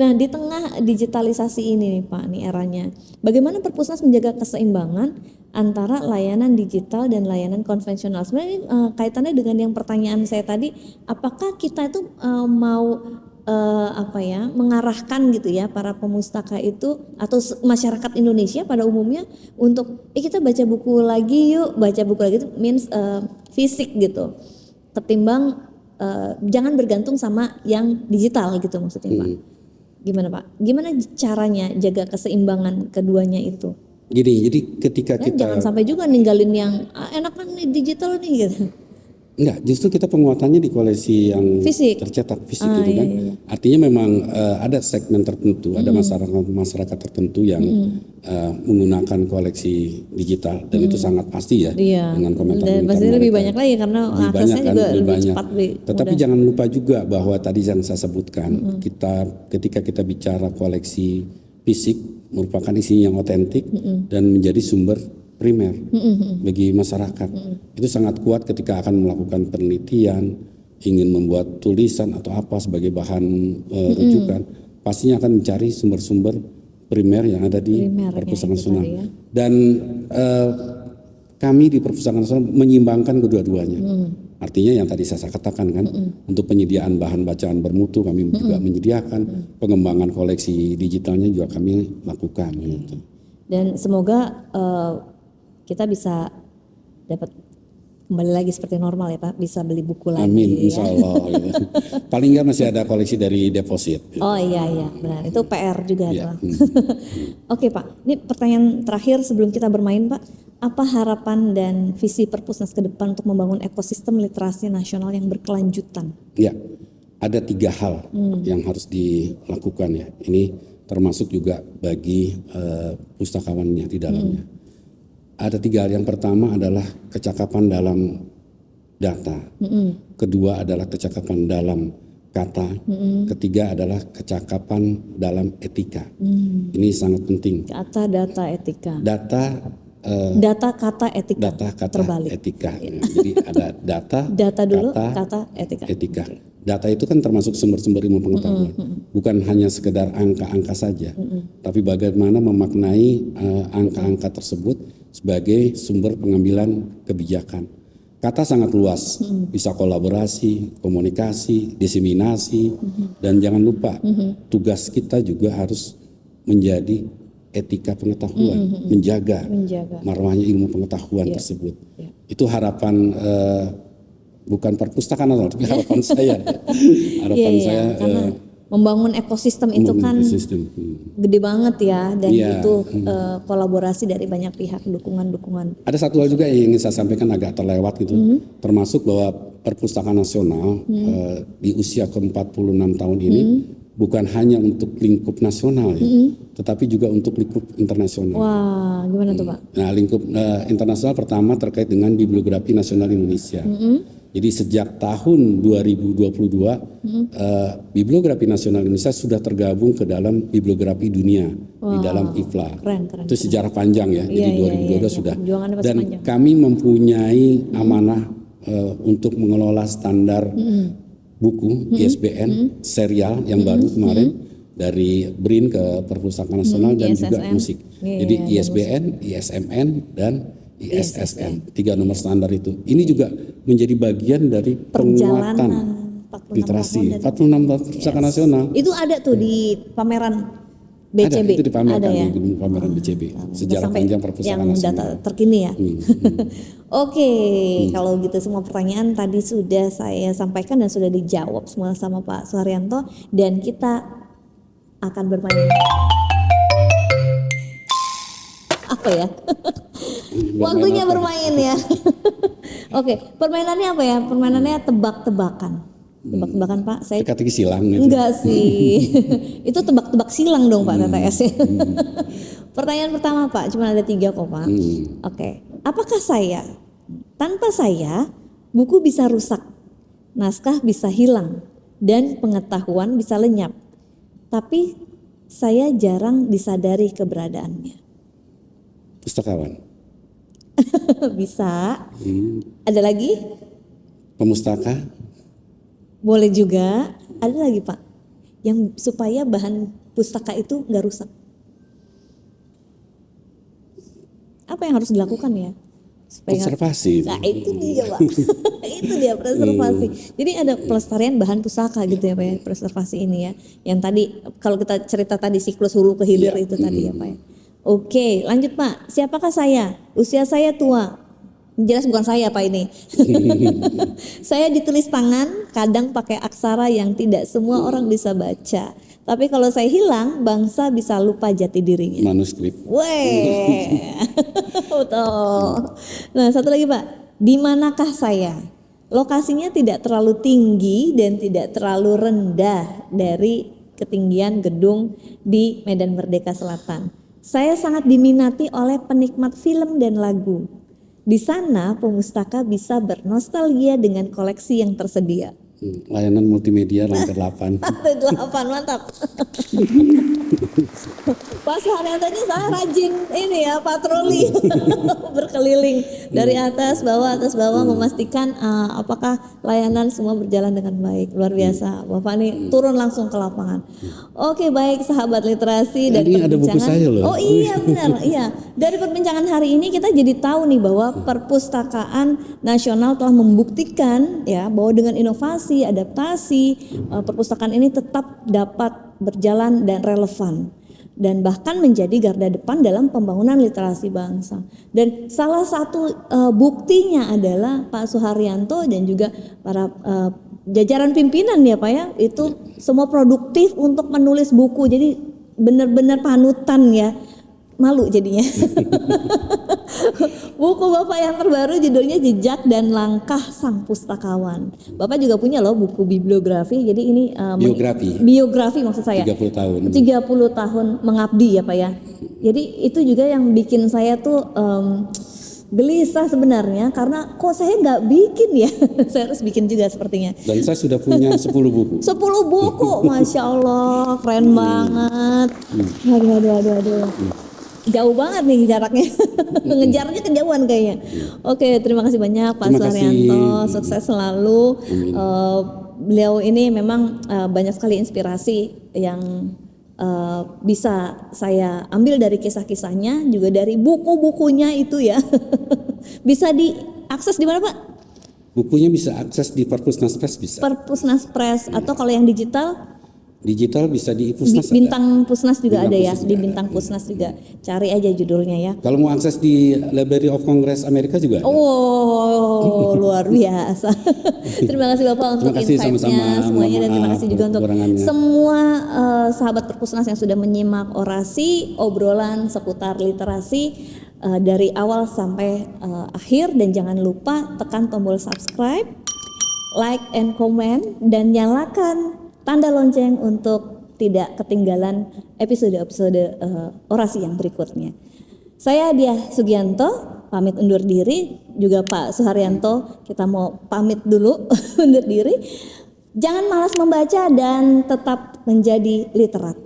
Nah di tengah digitalisasi ini nih Pak, nih eranya, bagaimana Perpusnas menjaga keseimbangan antara layanan digital dan layanan konvensional? Sebenarnya ini kaitannya dengan yang pertanyaan saya tadi, apakah kita itu mau mengarahkan gitu ya para pemustaka itu atau masyarakat Indonesia pada umumnya untuk kita baca buku lagi yuk, baca buku lagi itu means fisik gitu, ketimbang jangan bergantung sama yang digital gitu maksudnya Pak. Gimana Pak? Gimana caranya jaga keseimbangan keduanya itu? Jadi ketika kita jangan sampai juga ninggalin yang enak kan nih digital nih gitu. Enggak, justru kita penguatannya di koleksi yang Fisik? tercetak fisik Ah, gitu kan. iya, iya. Artinya memang ada segmen tertentu, ada masyarakat tertentu yang menggunakan koleksi digital dan itu sangat pasti ya Iya. dengan komentar Dan pasti lebih banyak lagi karena lebih banyak aksesnya kan, juga lebih lebih banyak. cepat, lebih Tetapi mudah. jangan lupa juga bahwa tadi yang saya sebutkan, ketika kita bicara koleksi fisik merupakan isinya yang otentik dan menjadi sumber primer bagi masyarakat. Itu sangat kuat ketika akan melakukan penelitian, ingin membuat tulisan atau apa sebagai bahan rujukan, pastinya akan mencari sumber-sumber primer yang ada di Primernya Perpustakaan itu Nasional. tadi ya. Dan kami di Perpustakaan Nasional menyimbangkan kedua-duanya. Artinya yang tadi saya katakan kan, untuk penyediaan bahan bacaan bermutu kami juga menyediakan, pengembangan koleksi digitalnya juga kami lakukan. Gitu. Dan semoga kita bisa dapat kembali lagi seperti normal ya Pak, bisa beli buku lagi. Amin, ya. insya Allah. Ya. Paling nggak masih ada koleksi dari deposit. Oh iya benar, itu PR juga Iya, tuh. Oke Pak, ini pertanyaan terakhir sebelum kita bermain Pak. Apa harapan dan visi Perpusnas ke depan untuk membangun ekosistem literasi nasional yang berkelanjutan? Ya, ada 3 hal yang harus dilakukan ya. Ini termasuk juga bagi pustakawannya di dalamnya. Ada 3 hal. Yang pertama adalah kecakapan dalam data. Kedua adalah kecakapan dalam kata. Ketiga adalah kecakapan dalam etika. Ini sangat penting. Kata, data, etika. Data, Kata, etika. data, kata, Terbalik. etika. Jadi ada data, Data dulu, kata, etika. etika. Data itu kan termasuk sumber-sumber ilmu pengetahuan, bukan hanya sekedar angka-angka saja, tapi bagaimana memaknai angka-angka tersebut sebagai sumber pengambilan kebijakan. Kata sangat luas, bisa kolaborasi, komunikasi, diseminasi, dan jangan lupa tugas kita juga harus menjadi etika pengetahuan, menjaga marwahnya ilmu pengetahuan tersebut. Itu harapan bukan perpustakaan tapi harapan saya. Harapan saya karena membangun ekosistem itu kan gede banget ya, dan itu kolaborasi dari banyak pihak, dukungan-dukungan. Ada satu hal juga yang ingin saya sampaikan agak terlewat gitu, termasuk bahwa Perpustakaan Nasional di usia ke-46 tahun ini bukan hanya untuk lingkup nasional ya, tetapi juga untuk lingkup internasional. Wah, gimana tuh Pak? Nah, lingkup internasional pertama terkait dengan Bibliografi Nasional Indonesia. Jadi sejak tahun 2022 Bibliografi Nasional Indonesia sudah tergabung ke dalam Bibliografi Dunia di dalam IFLA. Keren. Itu sejarah panjang ya. Jadi 2022 sudah. Dan panjang. kami mempunyai amanah untuk mengelola standar buku ISBN serial yang baru kemarin dari BRIN ke Perpustakaan Nasional dan ISSN. juga musik. Jadi ISBN, ISMN dan ISSN, 3 nomor standar itu. Ini juga menjadi bagian dari penguatan literasi 46 Perpustakaan Nasional. Itu ada tuh di pameran BCB. Ada, itu dipamerkan ada ya? di pameran BCB. Sejarah panjang Perpustakaan yang Nasional. data terkini ya. Oke, kalau gitu semua pertanyaan tadi sudah saya sampaikan dan sudah dijawab semua sama Pak Suharyanto, dan kita akan bermain. Apa ya? Waktunya bermain ya. Oke, permainannya apa ya? Permainannya tebak-tebakan. Tebak-tebakan Pak, saya teka-teki silang gitu. Enggak sih. Itu tebak-tebak silang dong Pak TTS. Pertanyaan pertama Pak, cuma ada 3 kok Pak. Oke, apakah tanpa saya buku bisa rusak, naskah bisa hilang, dan pengetahuan bisa lenyap, tapi saya jarang disadari keberadaannya? Pustakawan. Bisa. Ada lagi? Pemustaka. Boleh juga. Ada lagi Pak, yang supaya bahan pustaka itu nggak rusak. Apa yang harus dilakukan ya? Konservasi. Nah itu dia Pak. Itu dia preservasi. Jadi ada pelestarian bahan pustaka gitu ya Pak ya, preservasi ini ya. Yang tadi kalau kita cerita tadi siklus hulu ke hilir itu tadi ya Pak ya. Oke, lanjut Pak. Siapakah saya? Usia saya tua. Jelas bukan saya Pak ini. Saya ditulis tangan, kadang pakai aksara yang tidak semua orang bisa baca. Tapi kalau saya hilang, bangsa bisa lupa jati dirinya. Manuskrip. Weh, betul. Nah satu lagi Pak, di manakah saya? Lokasinya tidak terlalu tinggi dan tidak terlalu rendah dari ketinggian gedung di Medan Merdeka Selatan. Saya sangat diminati oleh penikmat film dan lagu. Di sana pemustaka bisa bernostalgia dengan koleksi yang tersedia. Layanan multimedia lantai 8. Lantai 8, mantap. Pak Suharyanto ini saya rajin ini ya patroli berkeliling dari atas bawah memastikan apakah layanan semua berjalan dengan baik. Luar biasa. Bapak ini turun langsung ke lapangan. Oke, baik sahabat literasi dan Ini ada buku perbincangan. saya loh. Oh iya benar, iya. Dari perbincangan hari ini kita jadi tahu nih bahwa Perpustakaan Nasional telah membuktikan ya bahwa dengan inovasi, adaptasi, perpustakaan ini tetap dapat berjalan dan relevan dan bahkan menjadi garda depan dalam pembangunan literasi bangsa. Dan salah satu buktinya adalah Pak Suharyanto dan juga para jajaran pimpinan ya Pak ya, itu semua produktif untuk menulis buku. Jadi benar-benar panutan ya. Malu jadinya. Buku Bapak yang terbaru judulnya Jejak dan Langkah Sang Pustakawan. Bapak juga punya loh buku bibliografi. Jadi ini biografi maksud saya. 30 tahun. 30 tahun mengabdi ya Pak ya. Jadi itu juga yang bikin saya tuh gelisah sebenarnya karena kok saya nggak bikin ya. Saya harus bikin juga sepertinya. Dan saya sudah punya 10 buku. 10 buku, Masya Allah, keren banget. Aduh. Jauh banget nih jaraknya. Ngejarnya kejauhan kayaknya. Oke, terima kasih banyak Pak Suharyanto. Sukses selalu. Beliau ini memang banyak sekali inspirasi yang bisa saya ambil dari kisah-kisahnya, juga dari buku-bukunya itu ya. Bisa diakses di mana Pak? Bukunya bisa akses di Perpusnas Press bisa. Perpusnas Press atau kalau yang digital? Digital bisa di Pusnas. Bintang Pusnas juga Bintang ada ya, Pusnas di juga Bintang Pusnas juga. Cari aja judulnya ya. Kalau mau akses di Library of Congress Amerika juga ada. Oh, luar biasa. Terima kasih Bapak untuk insight-nya semuanya dan terima kasih juga untuk semua sahabat Perpusnas yang sudah menyimak orasi, obrolan seputar literasi dari awal sampai akhir, dan jangan lupa tekan tombol subscribe, like and comment, dan nyalakan tanda lonceng untuk tidak ketinggalan episode-episode orasi yang berikutnya. Saya Diah Sugianto, pamit undur diri. Juga Pak Suharyanto, kita mau pamit dulu undur diri. Jangan malas membaca dan tetap menjadi literat.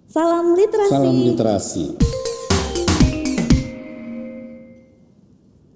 Salam literasi. Salam literasi.